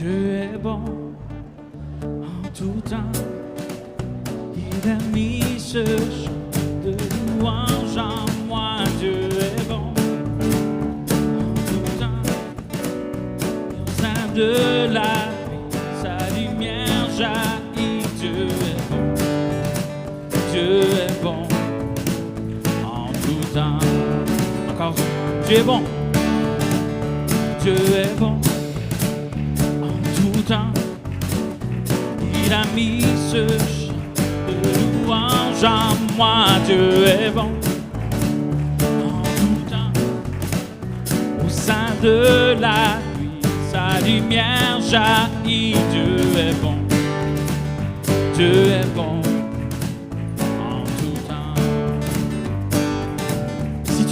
Dieu est bon en tout temps. Il a mis ce chant de louange en moi. Dieu est bon en tout temps. Au sein de la vie, sa lumière jaillit. Dieu est bon. Dieu est bon en tout temps. Encore, Dieu est bon. Dieu est bon en tout temps. Il a mis ce chant de louange en moi. Dieu est bon en tout temps. Au sein de la nuit, sa lumière jaillit. Dieu est bon. Dieu est bon en tout temps. Si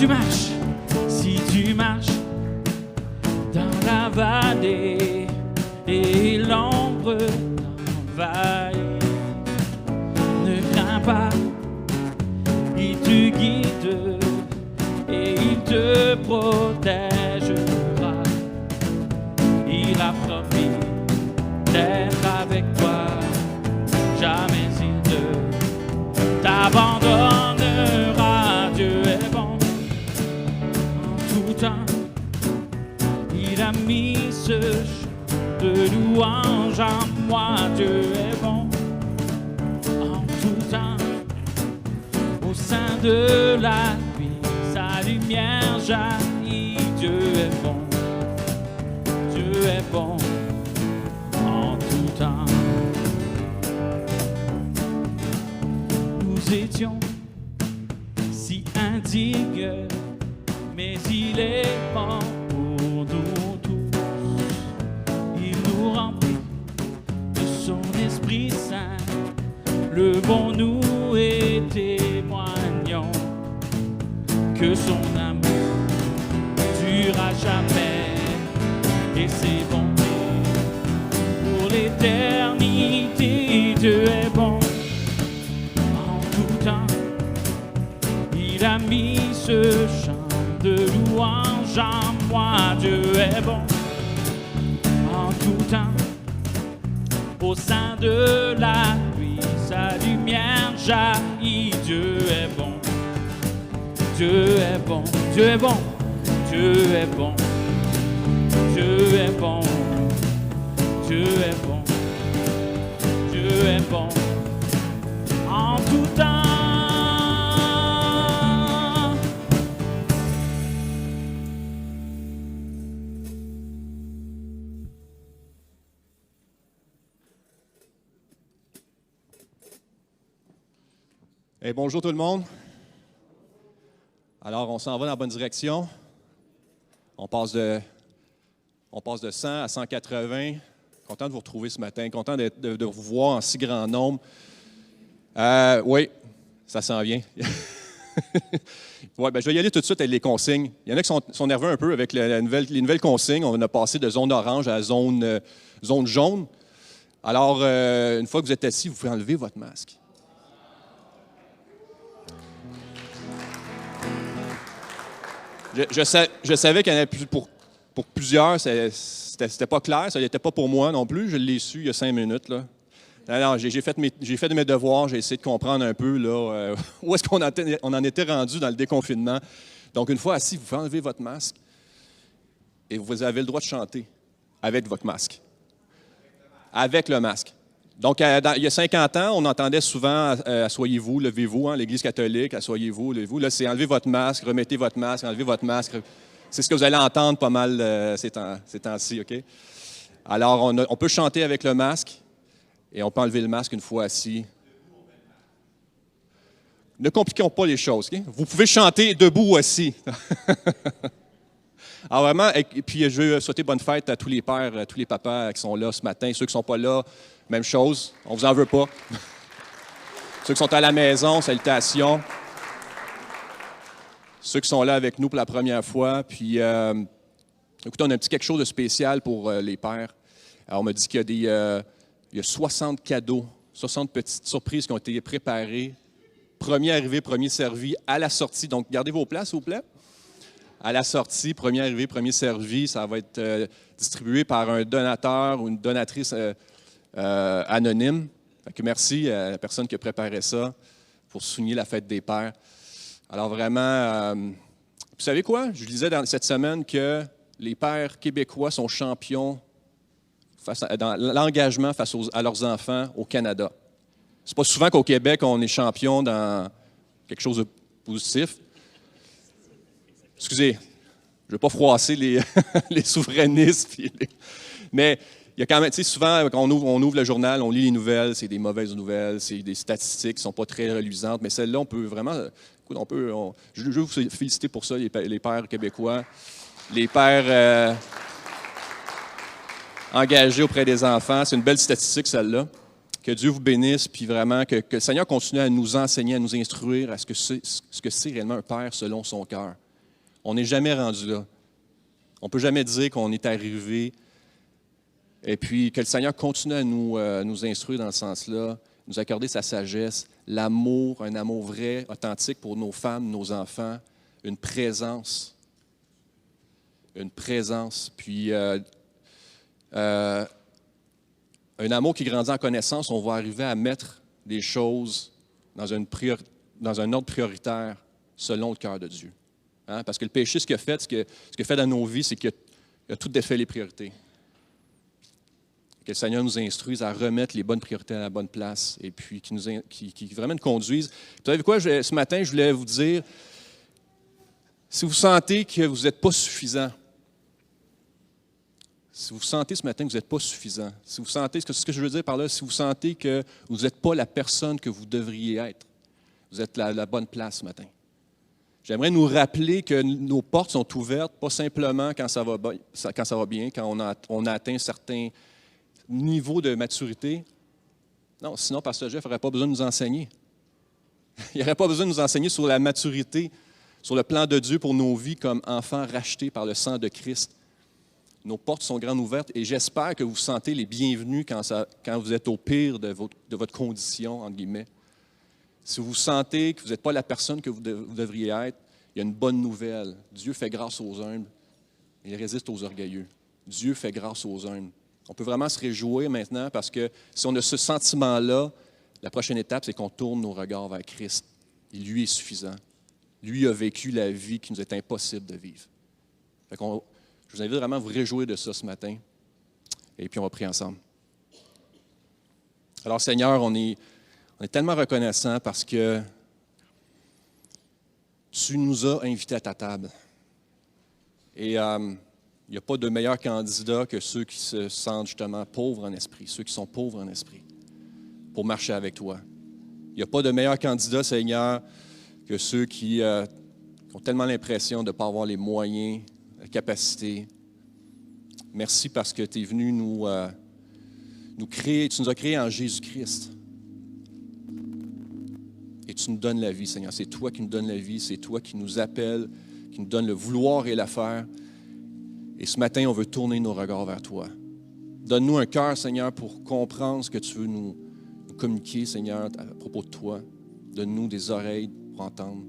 tu marches dans la vallée et l'ombre t'envahit, ne crains pas, il te guide et il te protégera. Il a promis d'être avec toi, jamais il ne t'abandonnera. Dieu est bon en tout temps. Il a mis ce chant de louange en moi. Dieu est bon en tout temps. Au sein de la nuit, sa lumière jaillit. Dieu est bon. Dieu est bon en tout temps. Nous étions si indignes, mais il est mort pour nous tous. Il nous remplit de son Esprit Saint, le bon nous et témoignons que son amour dure à jamais et ses bontés pour l'éternité. Dieu est bon en tout temps. Il a mis ce chant de louange en moi. Dieu est bon en tout temps. Au sein de la nuit, sa lumière jaillit. Dieu est bon. Dieu est bon. Dieu est bon. Dieu est bon. Dieu est bon. Dieu est bon. Dieu est bon en tout temps. Hey, bonjour tout le monde. Alors, on s'en va dans la bonne direction. On passe de 100 à 180. Content de vous retrouver ce matin. Content de vous voir en si grand nombre. Oui, ça s'en vient. Ouais, je vais y aller tout de suite avec les consignes. Il y en a qui sont nerveux un peu avec les nouvelles consignes. On a passé de zone orange à zone jaune. Alors, une fois que vous êtes assis, vous pouvez enlever votre masque. Je savais qu'il y en avait pour plusieurs, c'était pas clair, ça n'était pas pour moi non plus. Je l'ai su il y a 5 minutes. Là. Alors, j'ai fait mes devoirs, j'ai essayé de comprendre un peu là, où est-ce qu'on en était rendu dans le déconfinement. Donc, une fois assis, vous pouvez enlever votre masque et vous avez le droit de chanter avec votre masque. Avec le masque. Donc, il y a 50 ans, on entendait souvent « Assoyez-vous, levez-vous hein, », l'Église catholique, « Assoyez-vous, levez-vous ». Là, c'est « Enlevez votre masque, remettez votre masque, enlevez votre masque ». C'est ce que vous allez entendre pas mal ces temps-ci, OK? Alors, on peut chanter avec le masque et on peut enlever le masque une fois assis. Ne compliquons pas les choses, OK? Vous pouvez chanter debout ou assis. Alors vraiment, et puis je veux souhaiter bonne fête à tous les pères, à tous les papas qui sont là ce matin. Ceux qui ne sont pas là, même chose, on ne vous en veut pas. Ceux qui sont à la maison, salutations. Ceux qui sont là avec nous pour la première fois. Puis, écoutez, on a un petit quelque chose de spécial pour les pères. Alors, on m'a dit qu'il y a 60 cadeaux, 60 petites surprises qui ont été préparées. Premier arrivé, premier servi à la sortie. Donc, gardez vos places, s'il vous plaît. à la sortie, premier arrivé, premier servi, ça va être distribué par un donateur ou une donatrice anonyme. Fait que merci à la personne qui a préparé ça pour souligner la fête des pères. Alors vraiment, vous savez quoi? Je lisais cette semaine que les pères québécois sont champions dans l'engagement face à leurs enfants au Canada. C'est pas souvent qu'au Québec, on est champion dans quelque chose de positif. Excusez, je ne veux pas froisser les souverainistes. Mais il y a quand même, tu sais, souvent, quand on ouvre le journal, on lit les nouvelles, c'est des mauvaises nouvelles, c'est des statistiques qui ne sont pas très reluisantes, mais celle-là, on peut vraiment, je veux vous féliciter pour ça, les pères québécois, les pères engagés auprès des enfants. C'est une belle statistique, celle-là. Que Dieu vous bénisse, puis vraiment que le Seigneur continue à nous enseigner, à nous instruire à ce que c'est réellement un père selon son cœur. On n'est jamais rendu là. On ne peut jamais dire qu'on est arrivé. Et puis que le Seigneur continue à nous instruire dans ce sens-là, nous accorder sa sagesse, l'amour, un amour vrai, authentique pour nos femmes, nos enfants, une présence. Une présence. Puis un amour qui grandit en connaissance, on va arriver à mettre les choses dans un ordre prioritaire selon le cœur de Dieu. Hein? Parce que le péché, ce qu'il a fait dans nos vies, c'est qu'il a tout défait les priorités. Que le Seigneur nous instruise à remettre les bonnes priorités à la bonne place et puis qui vraiment nous conduise. Vous savez quoi, ce matin, je voulais vous dire, si vous sentez que vous n'êtes pas suffisant, si vous sentez ce matin que vous n'êtes pas suffisant, si vous sentez, ce que je veux dire par là, si vous sentez que vous n'êtes pas la personne que vous devriez être, vous êtes la bonne place ce matin. J'aimerais nous rappeler que nos portes sont ouvertes, pas simplement quand ça va bien, quand on a atteint certains niveaux de maturité. Non, sinon, Pasteur Jeff n'aurait pas besoin de nous enseigner. Il n'aurait pas besoin de nous enseigner sur la maturité, sur le plan de Dieu pour nos vies comme enfants rachetés par le sang de Christ. Nos portes sont grandes ouvertes et j'espère que vous vous sentez les bienvenus quand vous êtes au pire de votre condition, entre guillemets. Si vous sentez que vous n'êtes pas la personne que vous devriez être, il y a une bonne nouvelle. Dieu fait grâce aux humbles, il résiste aux orgueilleux. Dieu fait grâce aux humbles. On peut vraiment se réjouir maintenant parce que si on a ce sentiment-là, la prochaine étape, c'est qu'on tourne nos regards vers Christ. Il lui est suffisant. Lui a vécu la vie qui nous est impossible de vivre. Je vous invite vraiment à vous réjouir de ça ce matin. Et puis, on va prier ensemble. Alors, Seigneur, on est tellement reconnaissants parce que tu nous as invités à ta table. Et il n'y a pas de meilleur candidat que ceux qui se sentent justement pauvres en esprit, ceux qui sont pauvres en esprit, pour marcher avec toi. Il n'y a pas de meilleur candidat, Seigneur, que ceux qui ont tellement l'impression de ne pas avoir les moyens, la capacité. Merci parce que tu es venu nous créer, tu nous as créés en Jésus-Christ. Et tu nous donnes la vie, Seigneur. C'est toi qui nous donnes la vie, c'est toi qui nous appelles, qui nous donne le vouloir et la faire. Et ce matin, on veut tourner nos regards vers toi. Donne-nous un cœur, Seigneur, pour comprendre ce que tu veux nous communiquer, Seigneur, à propos de toi. Donne-nous des oreilles pour entendre.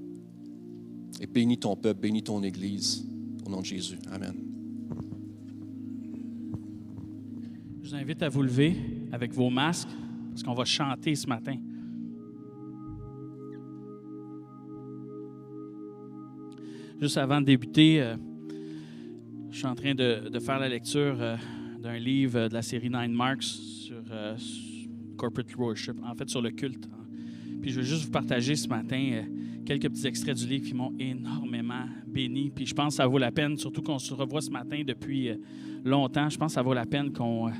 Et bénis ton peuple, bénis ton Église. Au nom de Jésus. Amen. Je vous invite à vous lever avec vos masques parce qu'on va chanter ce matin. Juste avant de débuter, je suis en train de faire la lecture d'un livre de la série Nine Marks sur Corporate Worship, en fait sur le culte. Puis je veux juste vous partager ce matin quelques petits extraits du livre qui m'ont énormément béni. Puis je pense que ça vaut la peine, surtout qu'on se revoit ce matin depuis longtemps, je pense que ça vaut la peine qu'on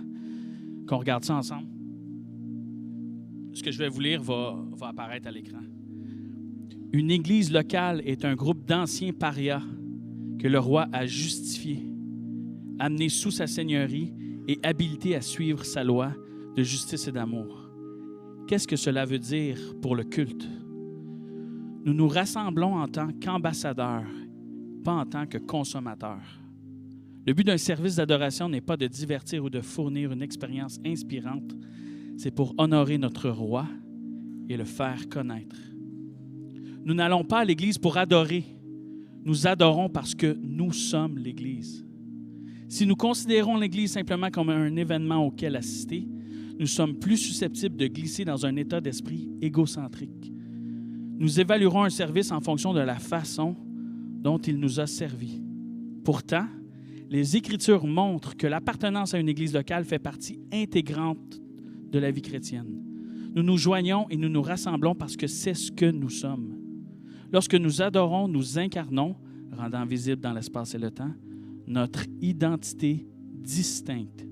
regarde ça ensemble. Ce que je vais vous lire va apparaître à l'écran. Une église locale est un groupe d'anciens parias que le roi a justifiés, amenés sous sa seigneurie et habilités à suivre sa loi de justice et d'amour. Qu'est-ce que cela veut dire pour le culte? Nous nous rassemblons en tant qu'ambassadeurs, pas en tant que consommateurs. Le but d'un service d'adoration n'est pas de divertir ou de fournir une expérience inspirante, c'est pour honorer notre roi et le faire connaître. Nous n'allons pas à l'église pour adorer. Nous adorons parce que nous sommes l'Église. Si nous considérons l'Église simplement comme un événement auquel assister, nous sommes plus susceptibles de glisser dans un état d'esprit égocentrique. Nous évaluerons un service en fonction de la façon dont il nous a servi. Pourtant, les Écritures montrent que l'appartenance à une Église locale fait partie intégrante de la vie chrétienne. Nous nous joignons et nous nous rassemblons parce que c'est ce que nous sommes. Lorsque nous adorons, nous incarnons, rendant visible dans l'espace et le temps, notre identité distincte.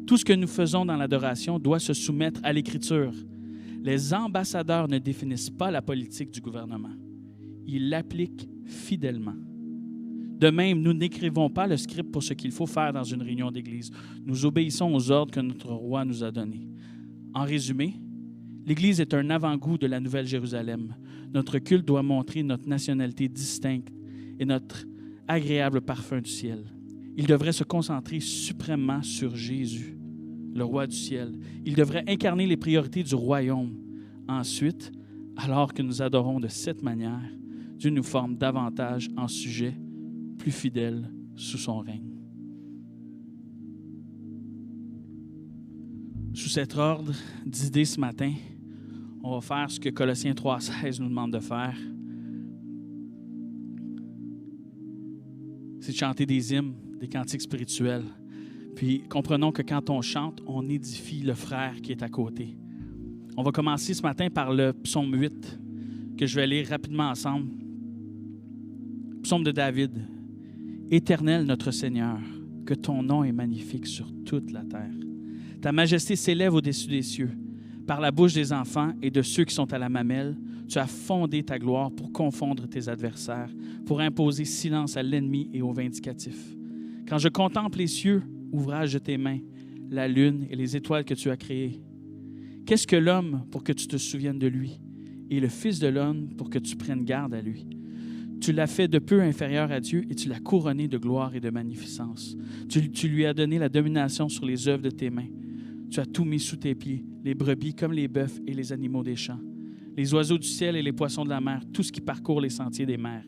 Tout ce que nous faisons dans l'adoration doit se soumettre à l'Écriture. Les ambassadeurs ne définissent pas la politique du gouvernement. Ils l'appliquent fidèlement. De même, nous n'écrivons pas le script pour ce qu'il faut faire dans une réunion d'Église. Nous obéissons aux ordres que notre roi nous a donnés. En résumé, l'Église est un avant-goût de la Nouvelle Jérusalem. Notre culte doit montrer notre nationalité distincte et notre agréable parfum du ciel. Il devrait se concentrer suprêmement sur Jésus, le roi du ciel. Il devrait incarner les priorités du royaume. Ensuite, alors que nous adorons de cette manière, Dieu nous forme davantage en sujet plus fidèle sous son règne. Sous cet ordre d'idées ce matin, on va faire ce que Colossiens 3,16 nous demande de faire. C'est de chanter des hymnes, des cantiques spirituels. Puis comprenons que quand on chante, on édifie le frère qui est à côté. On va commencer ce matin par le psaume 8, que je vais lire rapidement ensemble. Psaume de David. Éternel notre Seigneur, que ton nom est magnifique sur toute la terre. Ta majesté s'élève au-dessus des cieux. Par la bouche des enfants et de ceux qui sont à la mamelle, tu as fondé ta gloire pour confondre tes adversaires, pour imposer silence à l'ennemi et au vindicatif. Quand je contemple les cieux, ouvrage de tes mains, la lune et les étoiles que tu as créées, qu'est-ce que l'homme pour que tu te souviennes de lui, et le Fils de l'homme pour que tu prennes garde à lui? Tu l'as fait de peu inférieur à Dieu et tu l'as couronné de gloire et de magnificence. Tu lui as donné la domination sur les œuvres de tes mains. Tu as tout mis sous tes pieds, les brebis comme les bœufs et les animaux des champs, les oiseaux du ciel et les poissons de la mer, tout ce qui parcourt les sentiers des mers.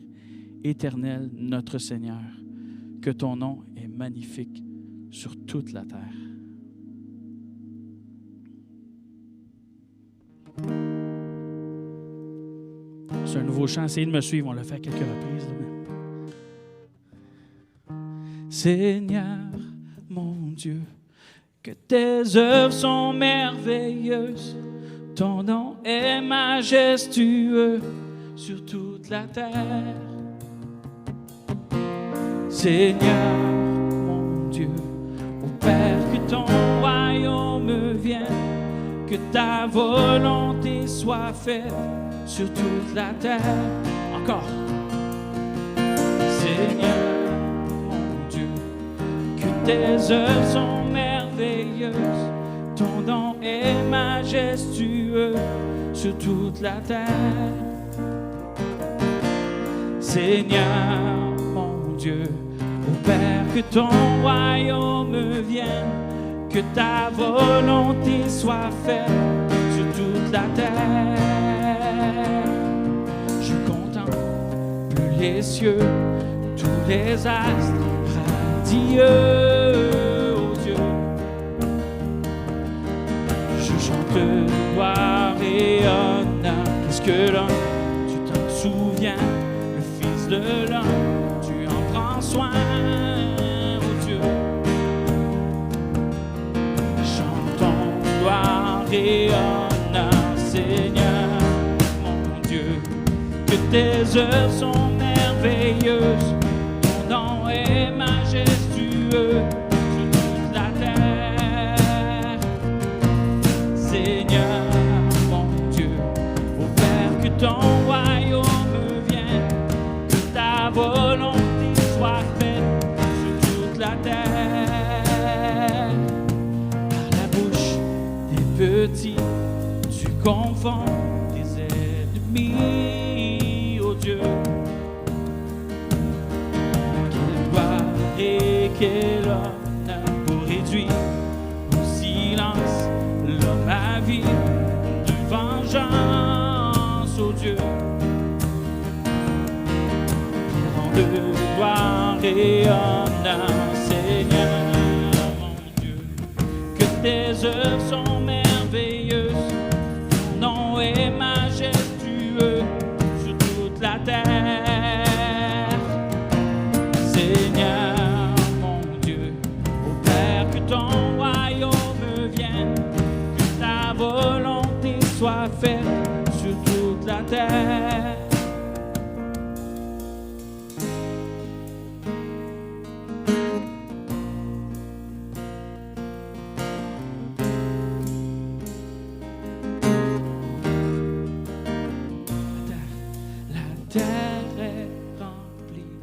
Éternel, notre Seigneur, que ton nom est magnifique sur toute la terre. C'est un nouveau chant. Essayez de me suivre. On l'a fait à quelques reprises. Seigneur, mon Dieu, que tes œuvres sont merveilleuses. Ton nom est majestueux sur toute la terre. Seigneur, mon Dieu, ô Père, que ton royaume vienne, que ta volonté soit faite sur toute la terre. Encore. Seigneur, mon Dieu, que tes œuvres sont merveilleuses. Ton nom est majestueux sur toute la terre. Seigneur, mon Dieu, ô Père, que ton royaume vienne, que ta volonté soit faite sur toute la terre. Je contemple les cieux, tous les astres radieux, ô Dieu. Je chante gloire et honneur. Qu'est-ce que l'homme, tu t'en souviens, le Fils de l'homme, tu en prends soin, ô Dieu. Chantons gloire et honneur, Seigneur, mon Dieu, que tes œuvres sont merveilleuses, ton nom est majestueux sur toute la terre. Seigneur, mon Dieu, ô Père, que ton royaume vienne, que ta volonté soit faite sur toute la terre. Par la bouche des petits, tu confonds tes ennemis, ô Dieu. Quelle gloire et quel honneur pour réduire au silence l'homme à vie de vengeance, ô Dieu. de gloire et honneur, Seigneur, mon Dieu, que tes œuvres sont merveilleuses, ton nom est majestueux sur toute la terre. Seigneur, mon Dieu, ô Père, que ton royaume vienne, que ta volonté soit faite sur toute la terre. La terre est remplie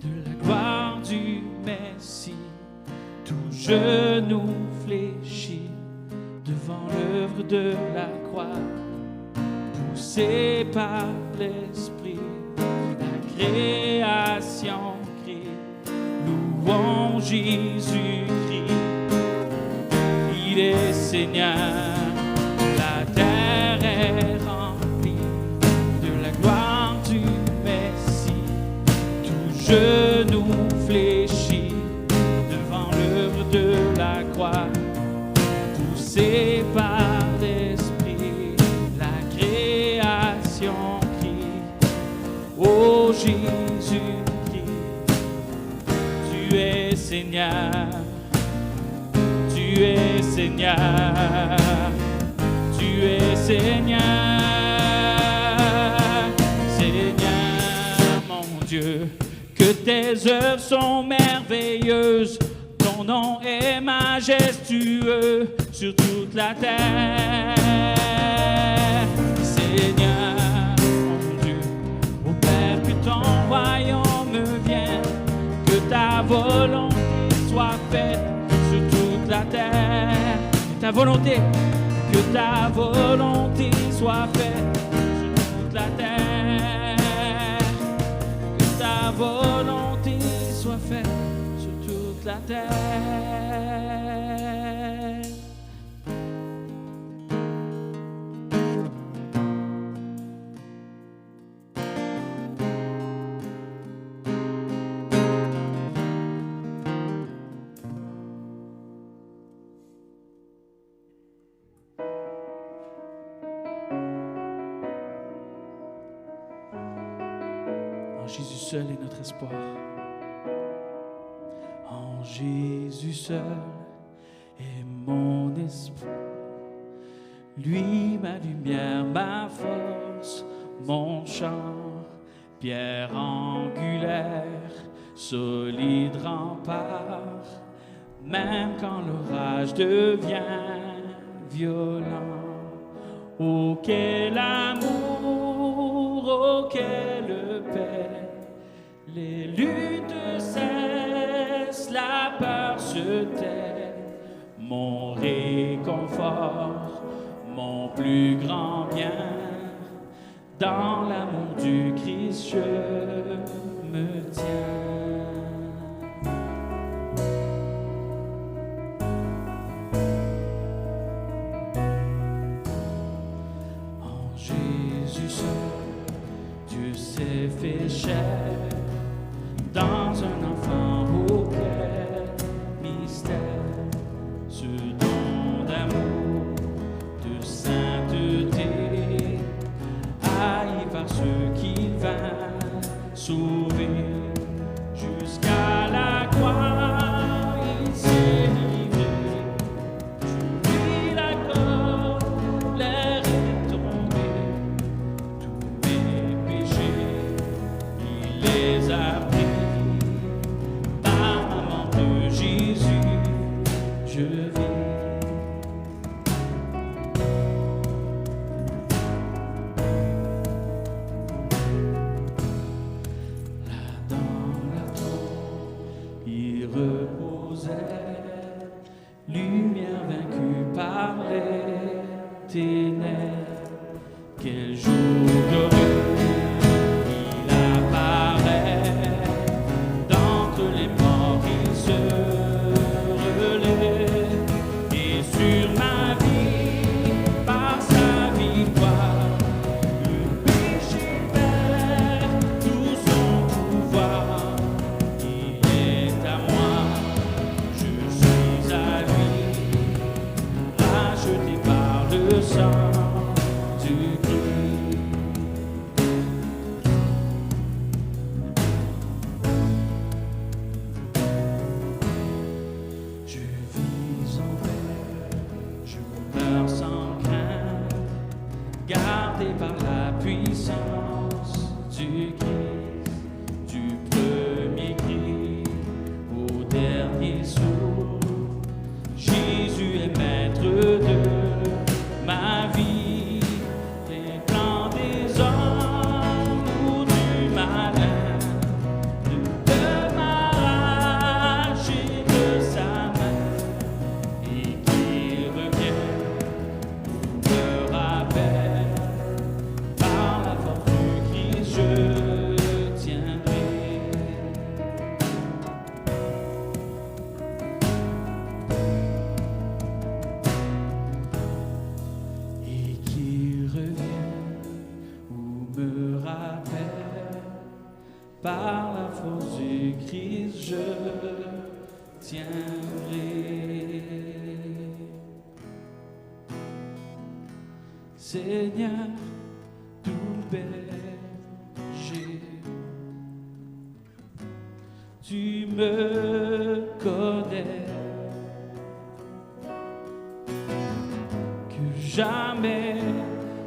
de la gloire du Messie, tout genou fléchit devant l'œuvre de la croix. Poussé par l'Esprit, la création crie, louons Jésus-Christ, il est Seigneur. La terre est remplie de la gloire du Messie, tout genou fléchit devant l'œuvre de la croix. Poussé par l'Esprit, la création crie, ô Jésus-Christ, tu es Seigneur, tu es Seigneur, tu es Seigneur, Seigneur, mon Dieu, que tes œuvres sont merveilleuses, ton nom est majestueux sur toute la terre. Seigneur, mon Dieu, ô Père, que ton royaume vienne, que ta volonté soit faite sur toute la terre. Que ta volonté soit faite sur toute la terre. Que ta volonté soit faite sur toute la terre. En Jésus seul est notre espoir. En Jésus seul est mon espoir. Lui, ma lumière, ma force, mon chant, pierre angulaire, solide rempart. Même quand l'orage devient violent, oh quel amour, oh quelle paix, les luttes cessent, la peur se tait, mon réconfort, mon plus grand bien, dans l'amour du Christ je me tiens. Dieu s'est fait chair dans un enfant au cœur mystère, ce don d'amour, de sainteté, haï par ceux qu'il vint sauver jusqu'à la croix, il s'est livré. Tu lui l'accordes, l'air est tombé. Les le sang du Christ. Je vis en paix, je meurs sans crainte, gardé par la puissance du Christ, du premier cri au dernier souffle. Jésus est maître de ma vie, des plans des hommes ou du malin, de m'arracher de sa main, et qui revient, me rappelle, par la force du Christ je tiendrai. Et qui revient ou me rappelle, par la force du Christ je tiendrai. Seigneur, tout berger, tu me connais, que jamais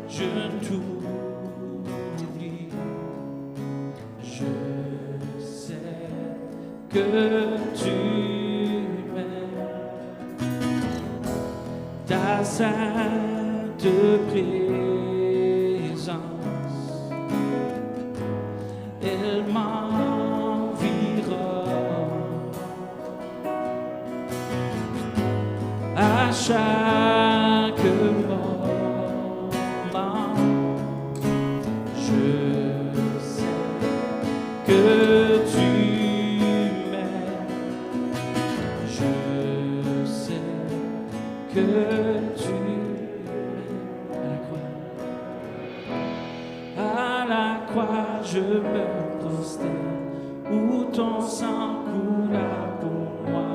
je ne t'oublie. Je sais que tu m'aimes, ta sainte présence, elle m'environne. À chaque moment, je sais que tu m'aimes. Je sais que tu m'aimes. À la croix, je me prosterne, où ton sang coula pour moi.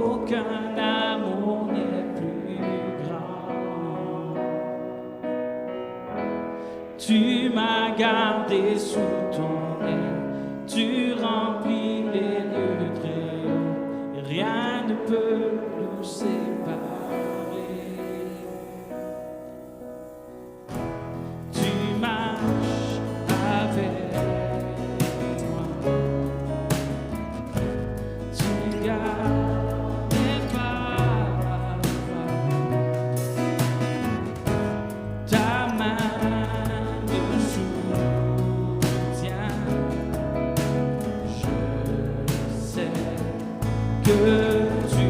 Aucun amour n'est plus grand. Tu m'as gardé sous ton aile, tu remplis les lieux très hauts, et rien ne peut nous séparer. Tu marches avec moi, tu gardes mes pas, ta main me soutient. Je sais que tu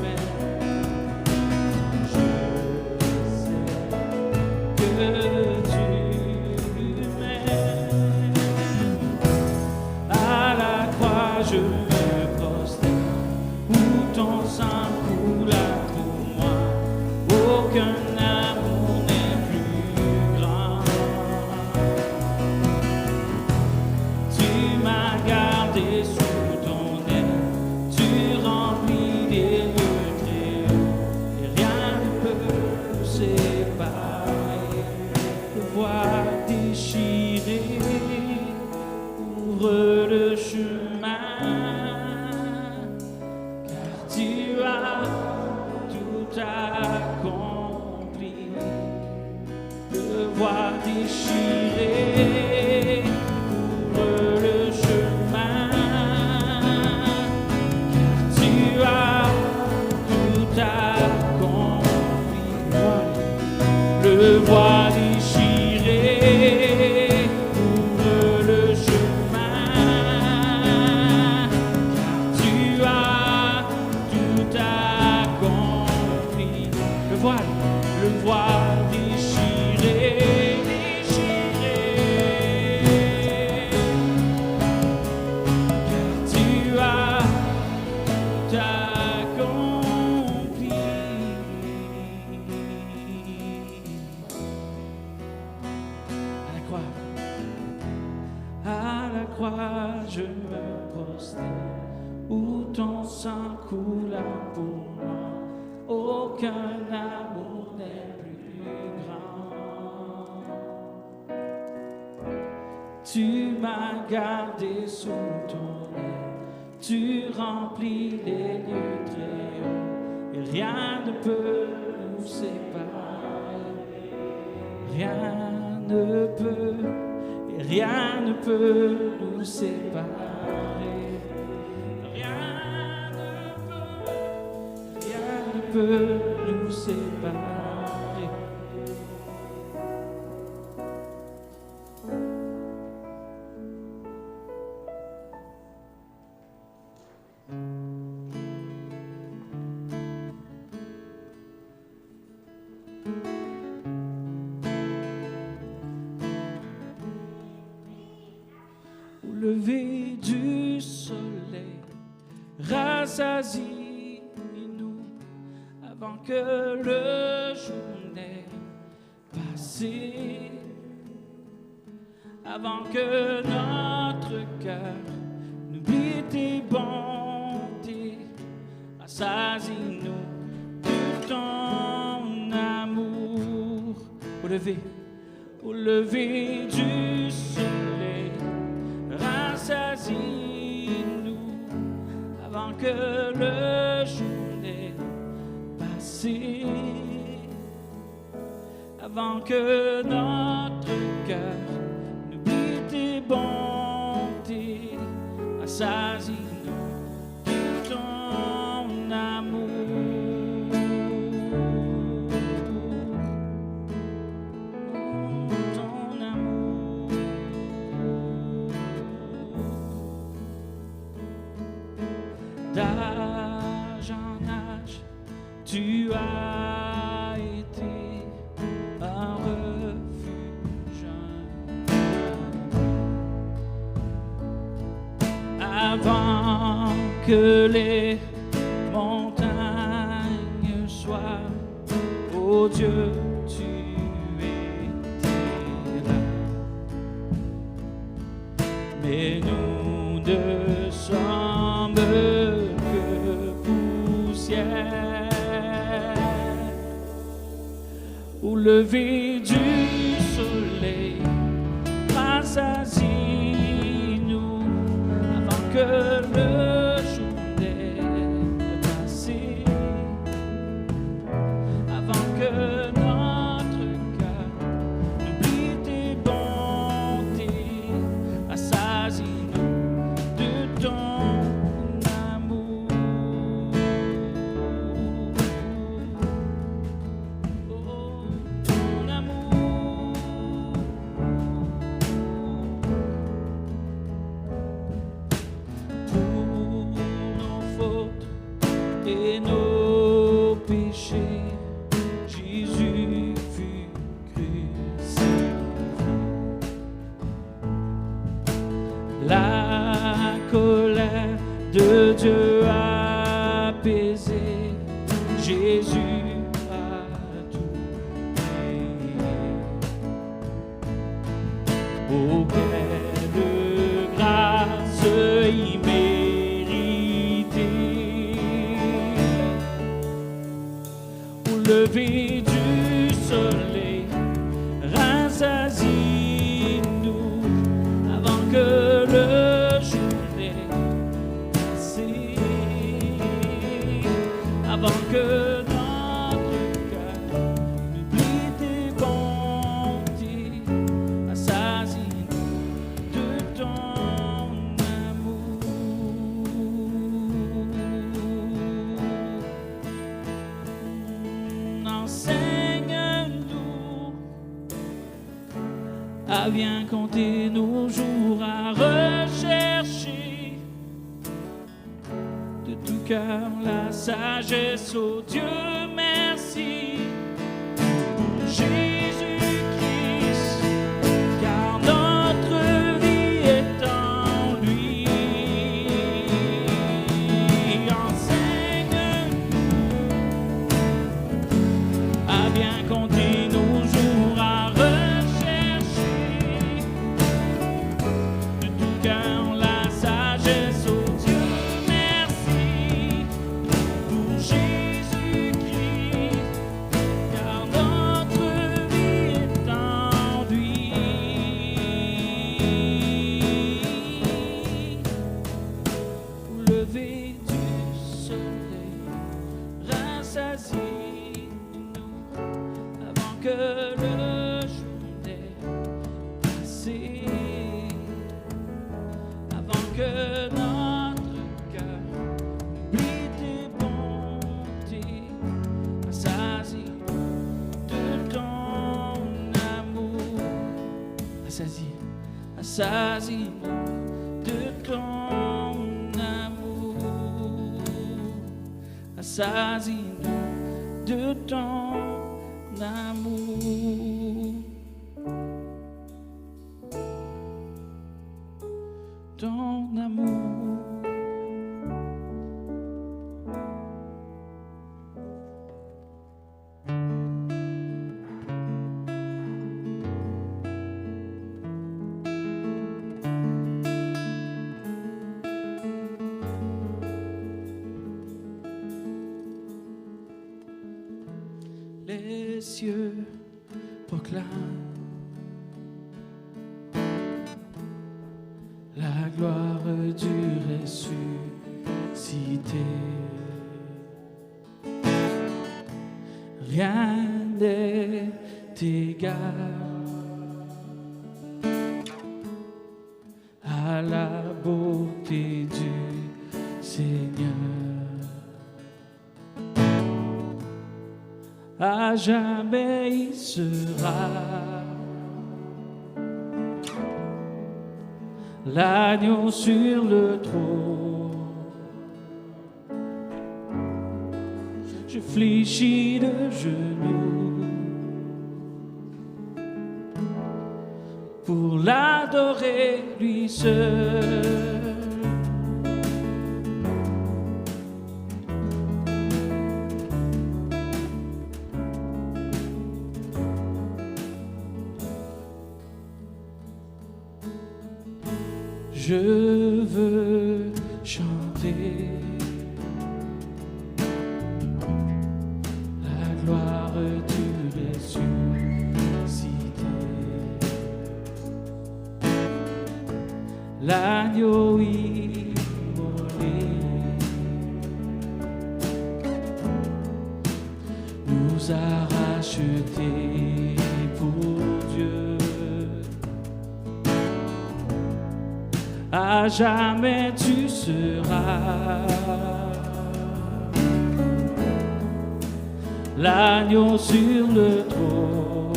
m'aimes. Je sais que tu m'aimes. À la croix je me prosterne, où ton sang coula pour moi. Aucun amour n'est plus grand. Tu m'as gardé sous ton aile, tu remplis des lieux très hauts, et rien ne peut nous séparer. Le voile déchiré ouvre le chemin, car tu as tout accompli. Le voile déchiré ouvre le chemin, car tu as tout accompli. Le voile déchiré ouvre le chemin, car tu as tout accompli. Le voile déchiré, car tu as tout accompli. À la croix, je me prosterne, où ton sang coula pour moi. Aucun amour n'est plus grand. Tu m'as gardé sous ton aile, tu remplis les lieux très hauts, et rien ne peut nous séparer. Rien ne peut, et rien ne peut nous séparer. Rien ne peut nous séparer. Au lever du soleil, rassasie-nous avant que le jour n'ait passé, avant que notre cœur n'oublie tes bontés. Rassasie-nous de ton amour. Au lever du soleil, rassasie-nous avant que le jour n'ait passé, avant que notre cœur n'oublie tes bontés. Rassasie-nous de ton amour. Ton amour. D'âge en âge, tu as été un refuge, avant que les montagnes soient, oh Dieu, tu étais là. Mais nous ne sommes que poussière. Au lever du soleil, rassasie-nous avant que le jour n'ait passé, avant que notre cœur n'oublie tes bontés. Rassasie-nous de ton amour. Oh, ton amour. Pour nos fautes et nos péchés, Jésus fut crucifié. La colère de Dieu apaisée, Jésus a tout payé. Oh, quelle grâce imméritée. Au lever du soleil, rassasie-nous avant que le jour n'ait passé, avant que notre cœur n'oublie tes bontés. Rassasie-nous de ton amour. Enseigne-nous à bien compter nos jours, à rechercher de tout cœur la sagesse. Oh Dieu, merci pour Jésus-Christ, car notre vie est en lui. Enseigne-nous à bien compter nos jours, à rechercher de tout cœur la sagesse. Oh Dieu, merci pour Jésus-Christ, que le jour n'ait passé, avant que notre cœur oublie tes bontés, assasie de ton amour, assasie-nous de ton amour, assasie-nous de ton amour, ton amour. Les cieux proclament la gloire du ressuscité. Rien n'est égal à la beauté du Seigneur. À jamais il sera l'agneau sur le trône. Je fléchis de genoux pour l'adorer lui seul. Je veux chanter la gloire du ressuscité, l'agneau immolé nous a rachetés pour Dieu. À jamais tu seras l'agneau sur le trône.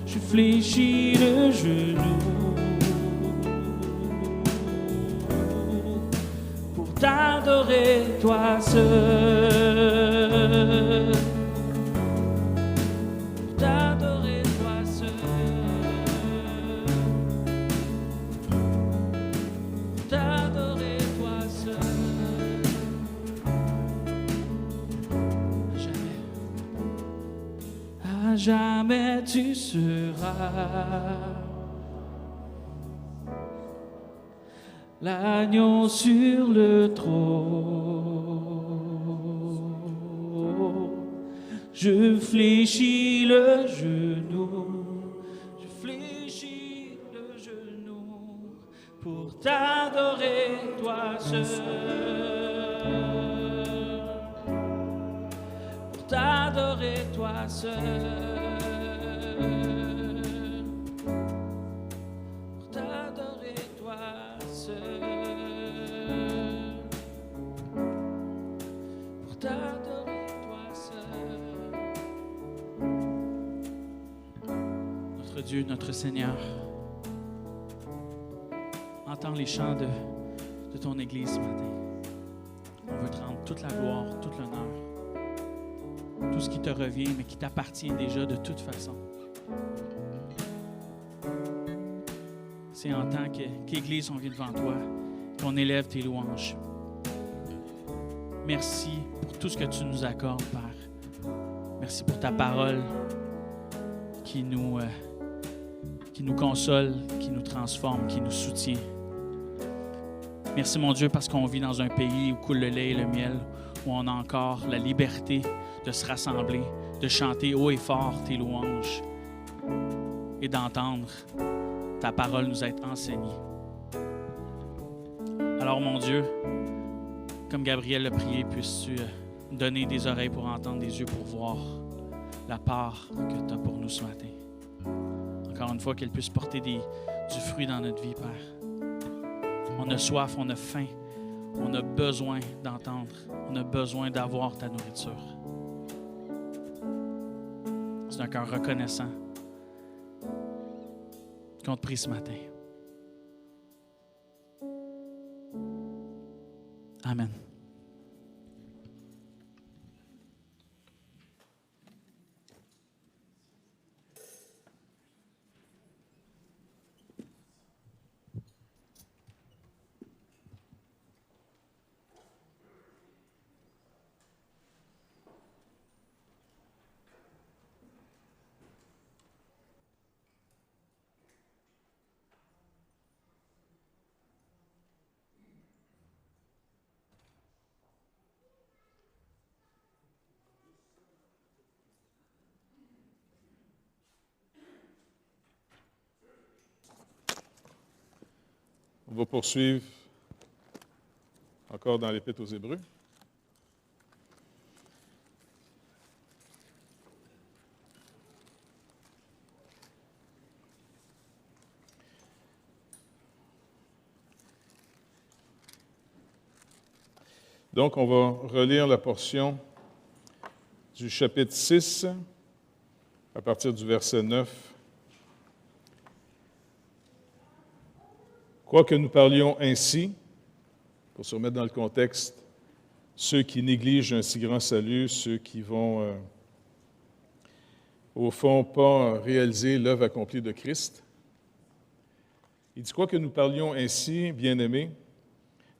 Je fléchis le genou pour t'adorer toi seul. Pour t'adorer toi seul. T'adorer toi seul. À jamais tu seras l'agneau sur le trône. Je fléchis le genou, je fléchis le genou pour t'adorer toi seul, pour t'adorer toi seul, pour t'adorer toi seul, pour t'adorer toi seul. Notre Dieu, notre Seigneur, entends les chants de ton Église ce matin. On veut te rendre toute la gloire, tout l'honneur, tout ce qui te revient, mais qui t'appartient déjà de toute façon. C'est en tant qu'Église, on vient devant toi, qu'on élève tes louanges. Merci pour tout ce que tu nous accordes, Père. Merci pour ta parole qui nous console, qui nous transforme, qui nous soutient. Merci, mon Dieu, parce qu'on vit dans un pays où coule le lait et le miel, où on a encore la liberté de se rassembler, de chanter haut et fort tes louanges et d'entendre ta parole nous être enseignée. Alors, mon Dieu, comme Gabriel l'a prié, puisses-tu donner des oreilles pour entendre, des yeux pour voir la part que tu as pour nous ce matin. Encore une fois, qu'elle puisse porter du fruit dans notre vie, Père. On a soif, on a faim, on a besoin d'entendre, on a besoin d'avoir ta nourriture. C'est un cœur reconnaissant qu'on te prie ce matin. Amen. On va poursuivre encore dans l'Épître aux Hébreux. Donc, on va relire la portion du chapitre 6 à partir du verset 9. Quoique nous parlions ainsi, pour se remettre dans le contexte, ceux qui négligent un si grand salut, ceux qui vont, au fond, pas réaliser l'œuvre accomplie de Christ. Il dit, quoique nous parlions ainsi, bien-aimés,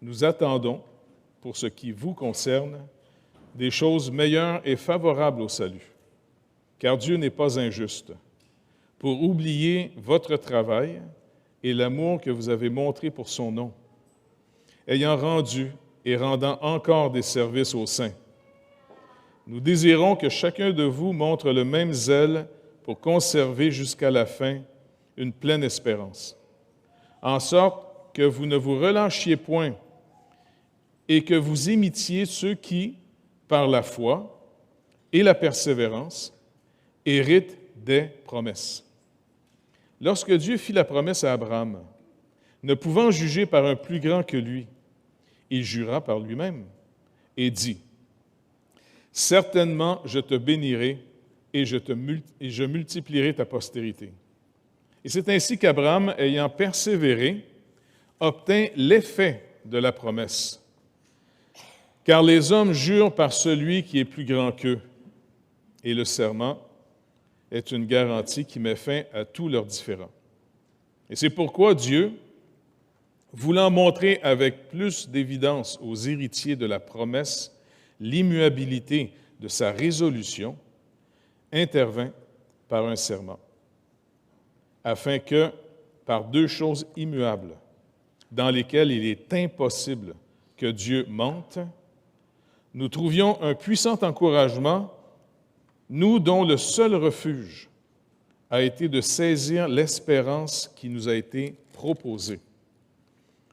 nous attendons, pour ce qui vous concerne, des choses meilleures et favorables au salut. Car Dieu n'est pas injuste. Pour oublier votre travail et l'amour que vous avez montré pour son nom, ayant rendu et rendant encore des services aux saints. Nous désirons que chacun de vous montre le même zèle pour conserver jusqu'à la fin une pleine espérance, en sorte que vous ne vous relâchiez point et que vous imitiez ceux qui, par la foi et la persévérance, héritent des promesses. Lorsque Dieu fit la promesse à Abraham, ne pouvant juger par un plus grand que lui, il jura par lui-même et dit, « Certainement, je te bénirai et je multiplierai ta postérité. » Et c'est ainsi qu'Abraham, ayant persévéré, obtint l'effet de la promesse. Car les hommes jurent par celui qui est plus grand qu'eux, et le serment est une garantie qui met fin à tous leurs différends. Et c'est pourquoi Dieu, voulant montrer avec plus d'évidence aux héritiers de la promesse l'immuabilité de sa résolution, intervint par un serment, afin que, par deux choses immuables, dans lesquelles il est impossible que Dieu mente, nous trouvions un puissant encouragement, nous dont le seul refuge a été de saisir l'espérance qui nous a été proposée.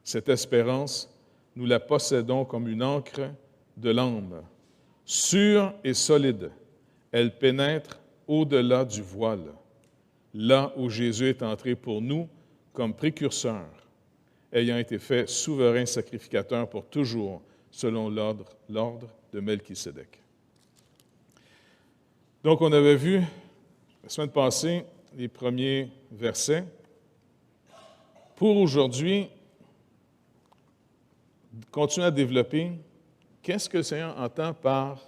Cette espérance, nous la possédons comme une ancre de l'âme, sûre et solide. Elle pénètre au-delà du voile, là où Jésus est entré pour nous comme précurseur, ayant été fait souverain sacrificateur pour toujours, selon l'ordre de Melchisédek. Donc, on avait vu la semaine passée les premiers versets. Pour aujourd'hui, continuer à développer qu'est-ce que le Seigneur entend par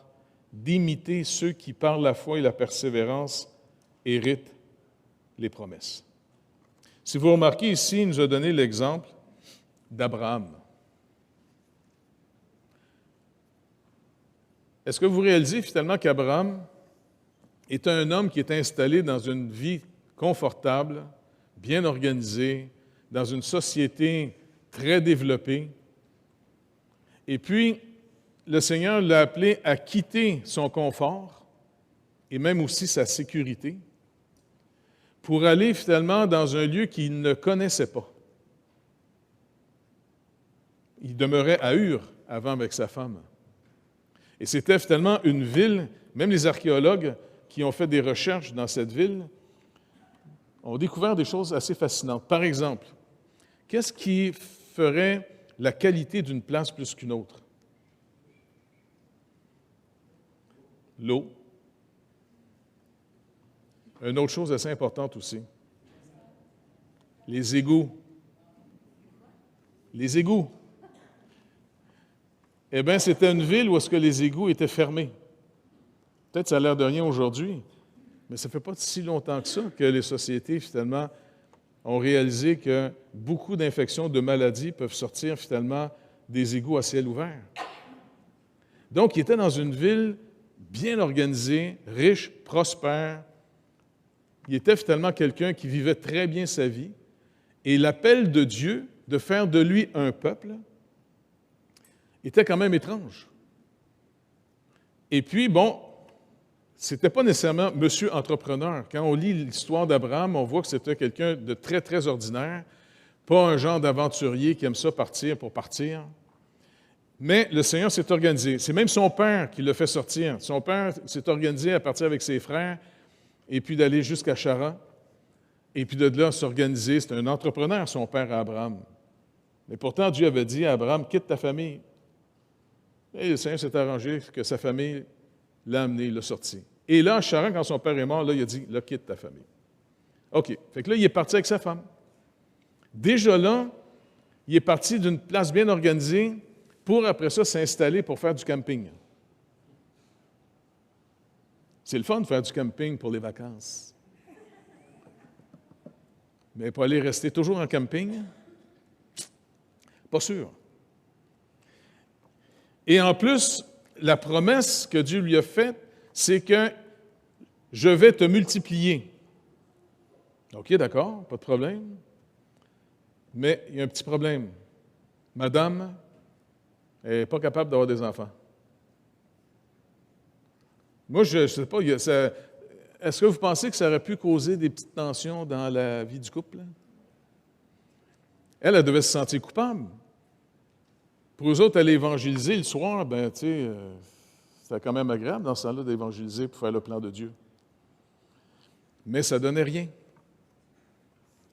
d'imiter ceux qui, par la foi et la persévérance, héritent les promesses. Si vous remarquez ici, il nous a donné l'exemple d'Abraham. Est-ce que vous réalisez finalement qu'Abraham est un homme qui est installé dans une vie confortable, bien organisée, dans une société très développée. Et puis, le Seigneur l'a appelé à quitter son confort et même aussi sa sécurité pour aller finalement dans un lieu qu'il ne connaissait pas. Il demeurait à Ur avant avec sa femme. Et c'était finalement une ville, même les archéologues qui ont fait des recherches dans cette ville ont découvert des choses assez fascinantes. Par exemple, qu'est-ce qui ferait la qualité d'une place plus qu'une autre? L'eau. Une autre chose assez importante aussi. Les égouts. Les égouts. Eh bien, c'était une ville où est-ce que les égouts étaient fermés. Peut-être ça a l'air de rien aujourd'hui, mais ça ne fait pas si longtemps que ça que les sociétés, finalement, ont réalisé que beaucoup d'infections, de maladies peuvent sortir, finalement, des égouts à ciel ouvert. Donc, il était dans une ville bien organisée, riche, prospère. Il était finalement quelqu'un qui vivait très bien sa vie. Et l'appel de Dieu de faire de lui un peuple était quand même étrange. Et puis, bon, c'était pas nécessairement monsieur entrepreneur. Quand on lit l'histoire d'Abraham, on voit que c'était quelqu'un de très, très ordinaire, pas un genre d'aventurier qui aime ça partir pour partir. Mais le Seigneur s'est organisé. C'est même son père qui l'a fait sortir. Son père s'est organisé à partir avec ses frères et puis d'aller jusqu'à Charan. Et puis de là, s'organiser. C'est un entrepreneur, son père Abraham. Mais pourtant, Dieu avait dit à Abraham, quitte ta famille. Et le Seigneur s'est arrangé que sa famille l'a amené, l'a sorti. Et là, à Charan, quand son père est mort, là, il a dit, là, quitte ta famille. OK. Fait que là, il est parti avec sa femme. Déjà là, il est parti d'une place bien organisée pour, après ça, s'installer pour faire du camping. C'est le fun de faire du camping pour les vacances. Mais pour aller rester toujours en camping, pas sûr. Et en plus, la promesse que Dieu lui a faite, c'est que je vais te multiplier. OK, d'accord, pas de problème. Mais il y a un petit problème. Madame n'est pas capable d'avoir des enfants. Moi, je ne sais pas, est-ce que vous pensez que ça aurait pu causer des petites tensions dans la vie du couple? Elle devait se sentir coupable. Pour eux autres, aller évangéliser le soir, ben, tu sais, c'était quand même agréable dans ce temps-là d'évangéliser pour faire le plan de Dieu. Mais ça ne donnait rien.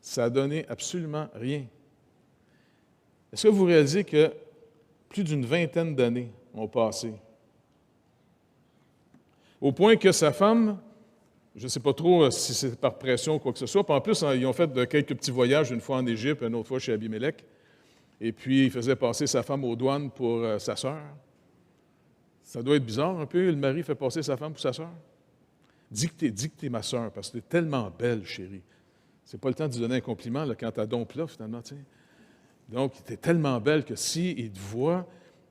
Ça a donné absolument rien. Est-ce que vous réalisez que plus d'une vingtaine d'années ont passé? Au point que sa femme, je ne sais pas trop si c'est par pression ou quoi que ce soit, puis en plus, ils ont fait quelques petits voyages, une fois en Égypte, une autre fois chez Abimelech, et puis il faisait passer sa femme aux douanes pour sa sœur. Ça doit être bizarre un peu, le mari fait passer sa femme pour sa sœur. Dis que t'es ma sœur, parce que tu es tellement belle, chérie. C'est pas le temps de lui donner un compliment là, quand tu as donc là, finalement, tu sais. Donc, tu es tellement belle que s'ils te voient,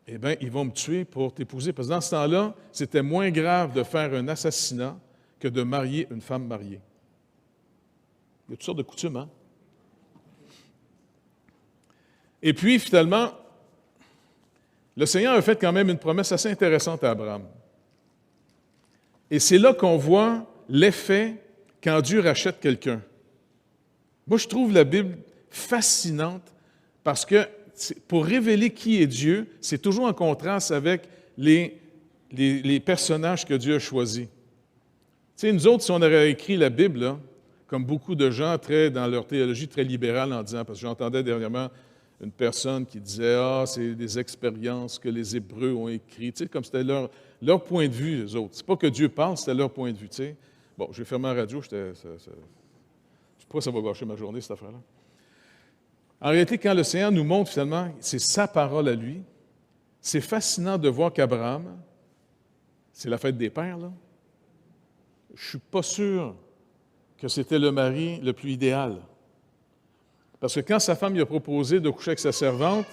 eh bien, ils vont me tuer pour t'épouser. Parce que dans ce temps-là, c'était moins grave de faire un assassinat que de marier une femme mariée. Il y a toutes sortes de coutumes, hein? Et puis, finalement, le Seigneur a fait quand même une promesse assez intéressante à Abraham. Et c'est là qu'on voit l'effet quand Dieu rachète quelqu'un. Moi, je trouve la Bible fascinante parce que pour révéler qui est Dieu, c'est toujours en contraste avec les personnages que Dieu a choisis. Tu sais, nous autres, si on aurait écrit la Bible, là, comme beaucoup de gens dans leur théologie très libérale en disant, parce que j'entendais dernièrement une personne qui disait « Ah, c'est des expériences que les Hébreux ont écrites. » Tu sais, comme c'était leur point de vue, les autres. C'est pas que Dieu parle, c'était leur point de vue, tu sais. Bon, j'ai fermé la radio, je ne sais pas si ça va gâcher ma journée, cette affaire-là. En réalité, quand le Seigneur nous montre, finalement, c'est sa parole à lui, c'est fascinant de voir qu'Abraham, c'est la fête des pères, là. Je ne suis pas sûr que c'était le mari le plus idéal. Parce que quand sa femme lui a proposé de coucher avec sa servante,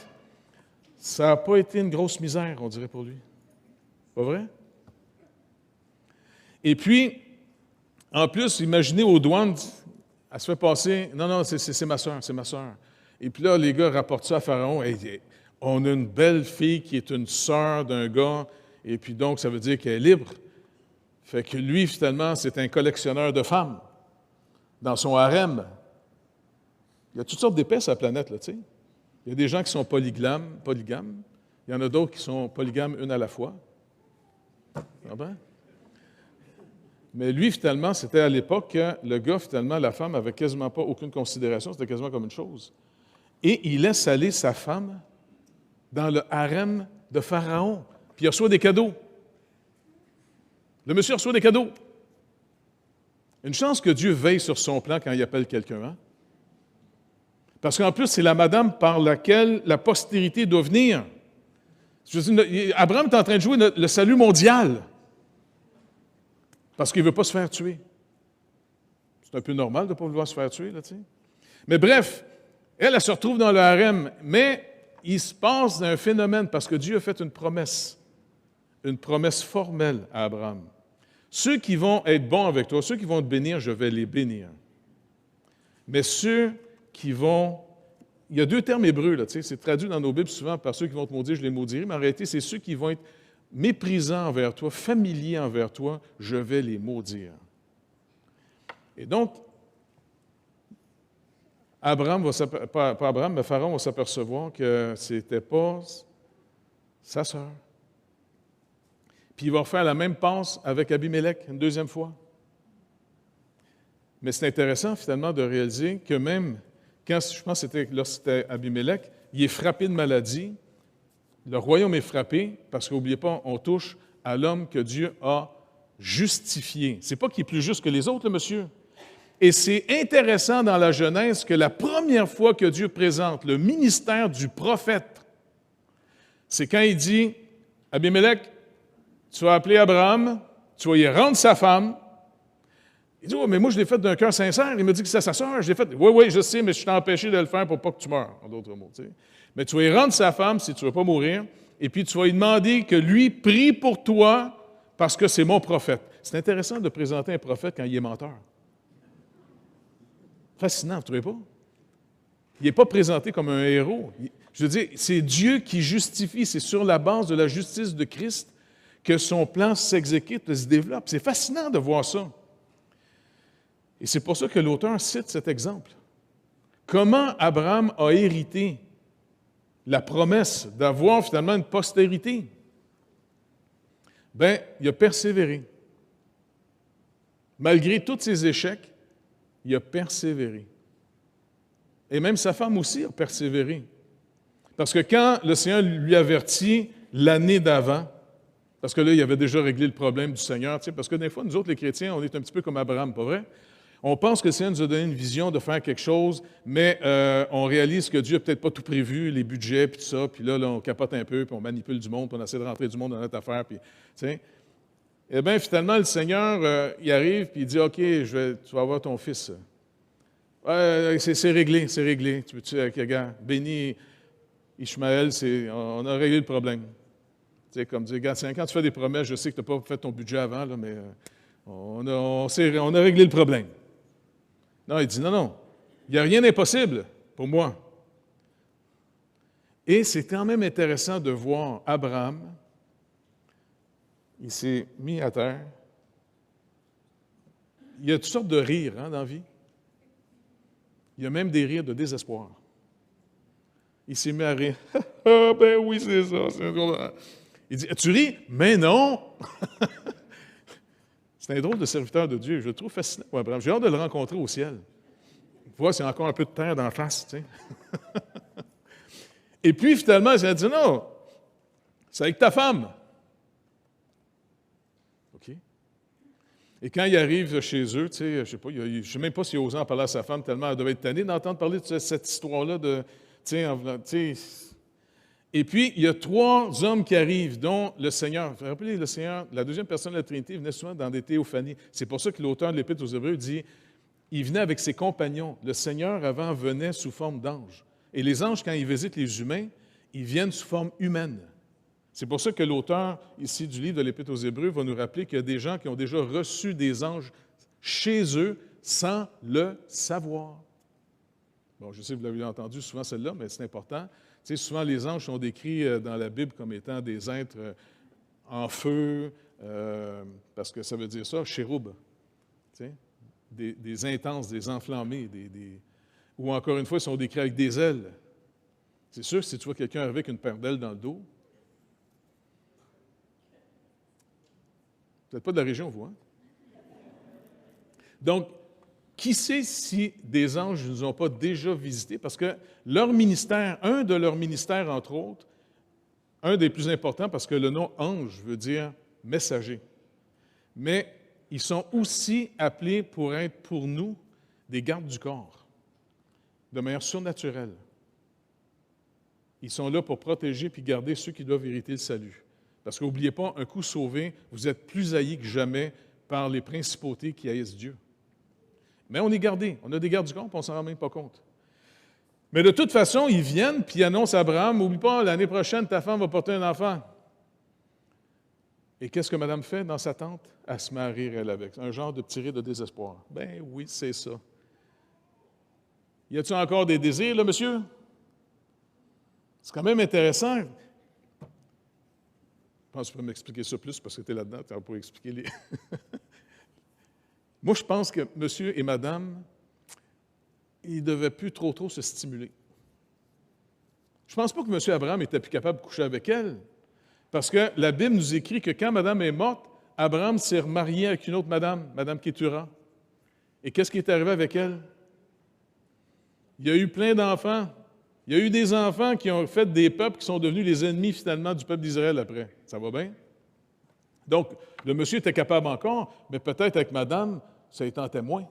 ça n'a pas été une grosse misère, on dirait, pour lui. Pas vrai? Et puis, en plus, imaginez aux douanes, elle se fait passer, non, c'est ma soeur, c'est ma soeur. Et puis là, les gars rapportent ça à Pharaon, et on a une belle fille qui est une sœur d'un gars, et puis donc, ça veut dire qu'elle est libre. Fait que lui, finalement, c'est un collectionneur de femmes dans son harem. Il y a toutes sortes d'épais sur la planète, là, tu sais. Il y a des gens qui sont polygames. Il y en a d'autres qui sont polygames une à la fois. Ah ben? Mais lui, finalement, c'était à l'époque que le gars, finalement, la femme avait quasiment pas aucune considération, c'était quasiment comme une chose. Et il laisse aller sa femme dans le harem de Pharaon, puis il reçoit des cadeaux. Le monsieur reçoit des cadeaux. Une chance que Dieu veille sur son plan quand il appelle quelqu'un, hein? Parce qu'en plus, c'est la madame par laquelle la postérité doit venir. Je veux dire, Abraham est en train de jouer le salut mondial parce qu'il ne veut pas se faire tuer. C'est un peu normal de ne pas vouloir se faire tuer, là, tu sais. Mais bref, elle se retrouve dans le harem, mais il se passe un phénomène parce que Dieu a fait une promesse formelle à Abraham. Ceux qui vont être bons avec toi, ceux qui vont te bénir, je vais les bénir. Mais ceux qui vont... Il y a deux termes hébreux, là, tu sais, c'est traduit dans nos Bibles souvent par ceux qui vont te maudire, je les maudirai, mais en réalité, c'est ceux qui vont être méprisants envers toi, familiers envers toi, je vais les maudire. Et donc, pas Abraham, mais Pharaon va s'apercevoir que ce n'était pas sa sœur. Puis il va faire la même passe avec Abimelech une deuxième fois. Mais c'est intéressant, finalement, de réaliser que même quand, je pense que c'était Abimelech, il est frappé de maladie. Le royaume est frappé parce qu'oubliez pas, on touche à l'homme que Dieu a justifié. C'est pas qu'il est plus juste que les autres, le monsieur. Et c'est intéressant dans la Genèse que la première fois que Dieu présente le ministère du prophète, c'est quand il dit, Abimelech, tu vas appeler Abraham, tu vas y rendre sa femme. Il dit, « Oui, mais moi, je l'ai fait d'un cœur sincère. » Il me dit que c'est sa sœur. Je l'ai fait. « Oui, oui, je sais, mais je t'ai empêché de le faire pour pas que tu meurs, en d'autres mots. » Tu sais. Mais tu vas y rendre sa femme si tu ne veux pas mourir, et puis tu vas lui demander que lui prie pour toi parce que c'est mon prophète. C'est intéressant de présenter un prophète quand il est menteur. Fascinant, vous ne trouvez pas? Il n'est pas présenté comme un héros. Je veux dire, c'est Dieu qui justifie. C'est sur la base de la justice de Christ que son plan s'exécute, se développe. C'est fascinant de voir ça. Et c'est pour ça que l'auteur cite cet exemple. Comment Abraham a hérité la promesse d'avoir finalement une postérité? Bien, il a persévéré. Malgré tous ses échecs, il a persévéré. Et même sa femme aussi a persévéré. Parce que quand le Seigneur lui avertit l'année d'avant, parce que là, il avait déjà réglé le problème du Seigneur, tu sais, parce que des fois, nous autres, les chrétiens, on est un petit peu comme Abraham, pas vrai? On pense que le Seigneur nous a donné une vision de faire quelque chose, mais on réalise que Dieu n'a peut-être pas tout prévu, les budgets, puis tout ça, puis là, on capote un peu, puis on manipule du monde, puis on essaie de rentrer du monde dans notre affaire, puis, tu sais. Eh bien, finalement, le Seigneur, il arrive, puis il dit, « OK, tu vas avoir ton fils. C'est réglé, c'est réglé. Regarde, bénis Ishmaël, on a réglé le problème. » Tu sais, comme dire, regarde, quand tu fais des promesses, je sais que tu n'as pas fait ton budget avant, là, mais on a réglé le problème. Non, il dit, non, il n'y a rien d'impossible pour moi. Et c'est quand même intéressant de voir Abraham, il s'est mis à terre. Il y a toutes sortes de rires dans la vie. Il y a même des rires de désespoir. Il s'est mis à rire. Ah, ben oui, c'est ça. Il dit, tu ris? Mais non! C'est un drôle de serviteur de Dieu. Je le trouve fascinant. Ouais, j'ai hâte de le rencontrer au ciel. Tu vois, c'est encore un peu de terre d'en face, tu sais. Et puis, finalement, il a dit, non, c'est avec ta femme. OK. Et quand il arrive chez eux, tu sais, je ne sais pas, je ne sais même pas s'il a osé en parler à sa femme tellement elle devait être tannée d'entendre parler de cette histoire-là de, tu sais. Et puis, il y a 3 hommes qui arrivent, dont le Seigneur. Vous vous rappelez, le Seigneur, la deuxième personne de la Trinité, venait souvent dans des théophanies. C'est pour ça que l'auteur de l'Épître aux Hébreux dit, il venait avec ses compagnons. Le Seigneur, avant, venait sous forme d'ange. Et les anges, quand ils visitent les humains, ils viennent sous forme humaine. C'est pour ça que l'auteur, ici, du livre de l'Épître aux Hébreux, va nous rappeler qu'il y a des gens qui ont déjà reçu des anges chez eux sans le savoir. Bon, je sais que vous l'avez entendu souvent celle-là, mais c'est important. Tu sais, souvent, les anges sont décrits dans la Bible comme étant des êtres en feu, parce que ça veut dire ça, chérubes, tu sais, des intenses, des enflammés, ou encore une fois, ils sont décrits avec des ailes. C'est sûr que si tu vois quelqu'un avec une paire d'ailes dans le dos, Vous n'êtes pas de la région, vous, hein? Donc, qui sait si des anges ne nous ont pas déjà visités? Parce que leur ministère, un de leurs ministères, entre autres, un des plus importants, parce que le nom ange veut dire messager. Mais ils sont aussi appelés pour être pour nous des gardes du corps, de manière surnaturelle. Ils sont là pour protéger puis garder ceux qui doivent hériter le salut. Parce qu'oubliez pas, un coup sauvé, vous êtes plus haïs que jamais par les principautés qui haïssent Dieu. Mais on est gardés. On a des gardes du corps, puis on ne s'en rend même pas compte. Mais de toute façon, ils viennent, puis ils annoncent à Abraham, n'oublie pas, l'année prochaine, ta femme va porter un enfant. Et qu'est-ce que madame fait dans sa tente? Elle se met à rire, elle, avec. Un genre de petit rire de désespoir. Ben oui, c'est ça. Y a-t-il encore des désirs, là, monsieur? C'est quand même intéressant. Je pense que tu peux m'expliquer ça plus, parce que tu es là-dedans, tu pour expliquer les... Moi, je pense que monsieur et madame, ils ne devaient plus trop se stimuler. Je ne pense pas que monsieur Abraham était plus capable de coucher avec elle, parce que la Bible nous écrit que quand madame est morte, Abraham s'est remarié avec une autre madame, madame Kétura. Et qu'est-ce qui est arrivé avec elle? Il y a eu plein d'enfants. Il y a eu des enfants qui ont fait des peuples qui sont devenus les ennemis, finalement, du peuple d'Israël après. Ça va bien? Donc, le monsieur était capable encore, mais peut-être avec madame, ça y tentait moins.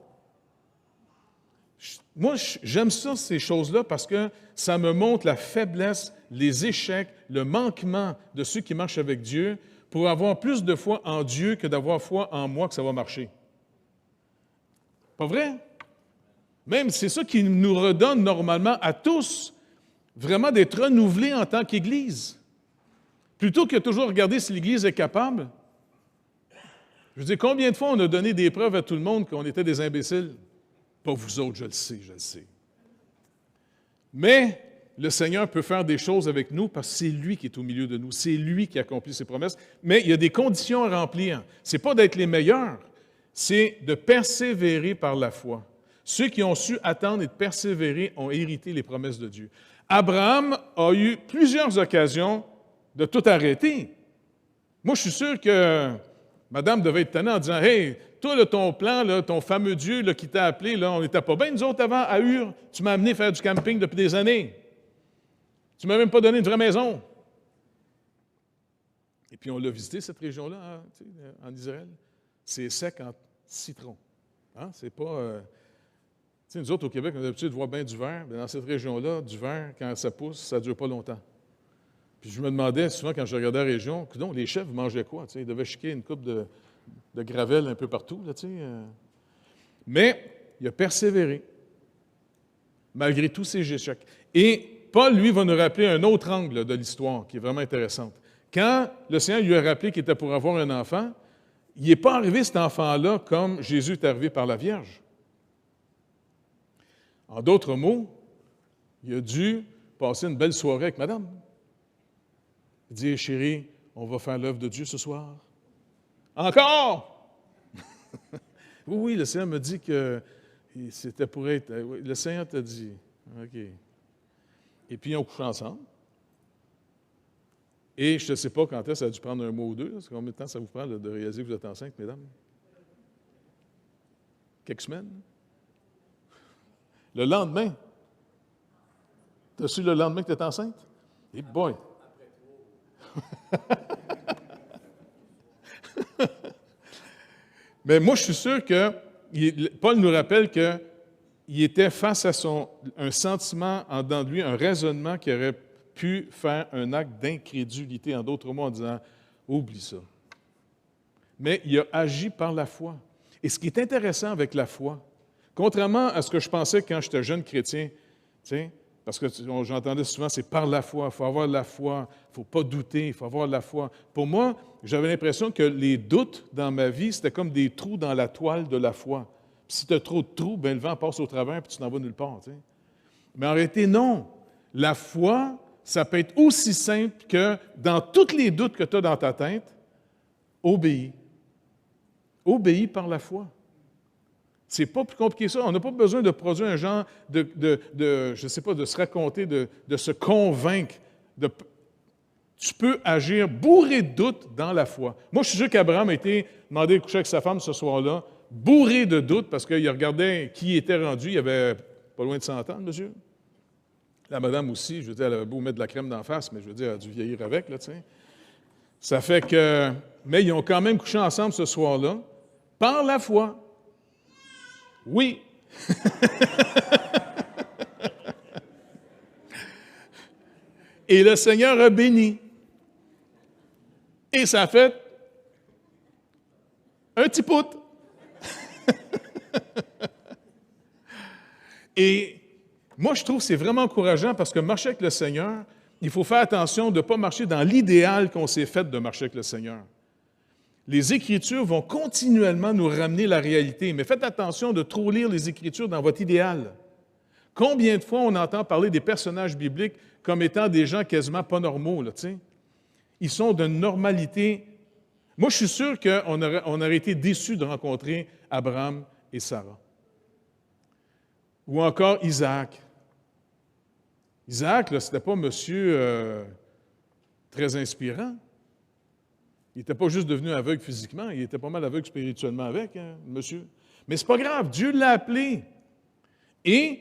Moi, j'aime ça, ces choses-là, parce que ça me montre la faiblesse, les échecs, le manquement de ceux qui marchent avec Dieu pour avoir plus de foi en Dieu que d'avoir foi en moi que ça va marcher. Pas vrai? Même, c'est ça qui nous redonne normalement à tous, vraiment d'être renouvelés en tant qu'Église. Plutôt que toujours regarder si l'Église est capable. Je veux dire, combien de fois on a donné des preuves à tout le monde qu'on était des imbéciles? Pas vous autres, je le sais. Mais le Seigneur peut faire des choses avec nous parce que c'est lui qui est au milieu de nous, c'est lui qui accomplit ses promesses. Mais il y a des conditions à remplir. Ce n'est pas d'être les meilleurs, c'est de persévérer par la foi. Ceux qui ont su attendre et de persévérer ont hérité les promesses de Dieu. Abraham a eu plusieurs occasions de tout arrêter. Moi, je suis sûr que madame devait être tannée en disant « Hey, toi, là, ton plan, là, ton fameux Dieu là, qui t'a appelé, là, on n'était pas bien, nous autres, avant, à Ur. Tu m'as amené faire du camping depuis des années. Tu ne m'as même pas donné une vraie maison. » Et puis, on l'a visité, cette région-là, hein, en Israël. C'est sec en citron. Hein? C'est pas... nous autres, au Québec, on a l'habitude de voir bien du verre. Bien, dans cette région-là, du verre, quand ça pousse, ça ne dure pas longtemps. Puis je me demandais, souvent, quand je regardais la région, coudonc, les chefs mangeaient quoi? Ils devaient chiquer une coupe de gravelle un peu partout. Là, Mais il a persévéré, malgré tous ces échecs. Et Paul, lui, va nous rappeler un autre angle de l'histoire qui est vraiment intéressante. Quand le Seigneur lui a rappelé qu'il était pour avoir un enfant, il n'est pas arrivé cet enfant-là comme Jésus est arrivé par la Vierge. En d'autres mots, il a dû passer une belle soirée avec madame. Il dit, chérie, on va faire l'œuvre de Dieu ce soir. Encore! Oui, le Seigneur me dit que c'était pour être... Oui, le Seigneur t'a dit. OK. Et puis, ils ont couché ensemble. Et je ne sais pas quand est-ce que ça a dû prendre un mois ou deux. Là. Combien de temps ça vous prend là, de réaliser que vous êtes enceinte, mesdames? Quelques semaines? Le lendemain. Tu as su le lendemain que tu étais enceinte? Et boy! Mais moi, je suis sûr que Paul nous rappelle qu'il était face à un sentiment en dedans de lui, un raisonnement qui aurait pu faire un acte d'incrédulité, en d'autres mots, en disant « oublie ça ». Mais il a agi par la foi. Et ce qui est intéressant avec la foi, contrairement à ce que je pensais quand j'étais jeune chrétien, parce que j'entendais souvent, c'est par la foi, il faut avoir la foi, il ne faut pas douter, il faut avoir la foi. Pour moi, j'avais l'impression que les doutes dans ma vie, c'était comme des trous dans la toile de la foi. Puis si tu as trop de trous, bien, le vent passe au travers puis tu n'en vas nulle part. Mais en réalité, non. La foi, ça peut être aussi simple que dans tous les doutes que tu as dans ta tête, obéis. Obéis par la foi. C'est pas plus compliqué que ça. On n'a pas besoin de produire un genre je ne sais pas, de se raconter, de se convaincre. tu peux agir bourré de doutes dans la foi. Moi, je suis sûr qu'Abraham a été demandé de coucher avec sa femme ce soir-là, bourré de doutes, parce qu'il regardait qui était rendu. Il avait pas loin de 100 ans, monsieur. La madame aussi, je veux dire, elle avait beau mettre de la crème d'en face, mais je veux dire, elle a dû vieillir avec, là, tu sais. Ça fait que... Mais ils ont quand même couché ensemble ce soir-là, par la foi. Oui. Et le Seigneur a béni. Et ça a fait un petit poutre. Et moi, je trouve que c'est vraiment encourageant parce que marcher avec le Seigneur, il faut faire attention de ne pas marcher dans l'idéal qu'on s'est fait de marcher avec le Seigneur. Les Écritures vont continuellement nous ramener la réalité, mais faites attention de trop lire les Écritures dans votre idéal. Combien de fois on entend parler des personnages bibliques comme étant des gens quasiment pas normaux, là, tu sais? Ils sont d'une normalité. Moi, je suis sûr qu'on aurait été déçus de rencontrer Abraham et Sarah. Ou encore Isaac. Isaac, ce n'était pas monsieur très inspirant. Il n'était pas juste devenu aveugle physiquement, il était pas mal aveugle spirituellement avec, hein, monsieur. Mais c'est pas grave, Dieu l'a appelé. Et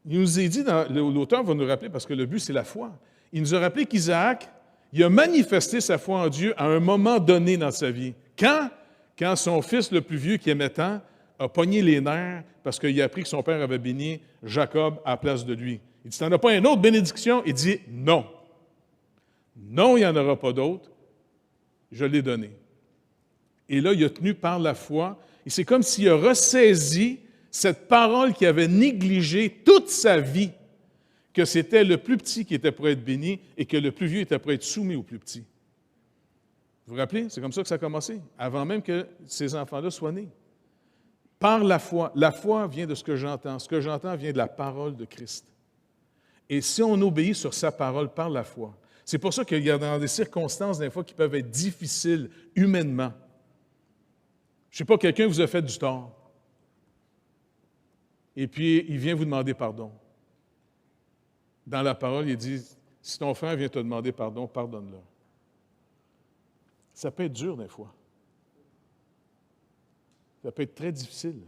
il nous a dit, l'auteur va nous rappeler, parce que le but, c'est la foi. Il nous a rappelé qu'Isaac, il a manifesté sa foi en Dieu à un moment donné dans sa vie. Quand? Quand son fils le plus vieux, qui aimait tant, a pogné les nerfs parce qu'il a appris que son père avait béni Jacob à la place de lui. Il dit, « T'en as pas une autre bénédiction? » Il dit, « Non. Non, il n'y en aura pas d'autre. Je l'ai donné. » Et là, il a tenu par la foi. Et c'est comme s'il a ressaisi cette parole qu'il avait négligée toute sa vie, que c'était le plus petit qui était pour être béni et que le plus vieux était pour être soumis au plus petit. Vous vous rappelez? C'est comme ça que ça a commencé, avant même que ces enfants-là soient nés. Par la foi. La foi vient de ce que j'entends. Ce que j'entends vient de la parole de Christ. Et si on obéit sur sa parole par la foi, c'est pour ça qu'il y a dans des circonstances, des fois, qui peuvent être difficiles humainement. Je ne sais pas, quelqu'un vous a fait du tort. Et puis, il vient vous demander pardon. Dans la parole, il dit, si ton frère vient te demander pardon, pardonne-le. Ça peut être dur des fois. Ça peut être très difficile.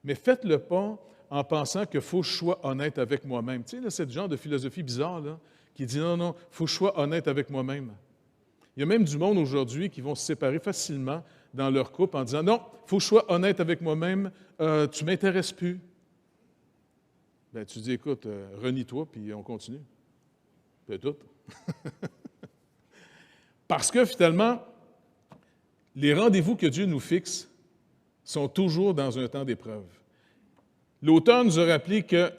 Mais faites-le pas en pensant qu'il faut que je sois honnête avec moi-même. Tu sais, là, c'est le genre de philosophie bizarre là, qui dit non, il faut que je sois honnête avec moi-même. Il y a même du monde aujourd'hui qui vont se séparer facilement dans leur couple en disant non, il faut que je sois honnête avec moi-même, tu ne m'intéresses plus. Bien, tu dis écoute, renie-toi, puis on continue. C'est tout. Parce que finalement, les rendez-vous que Dieu nous fixe sont toujours dans un temps d'épreuve. L'auteur nous a rappelé que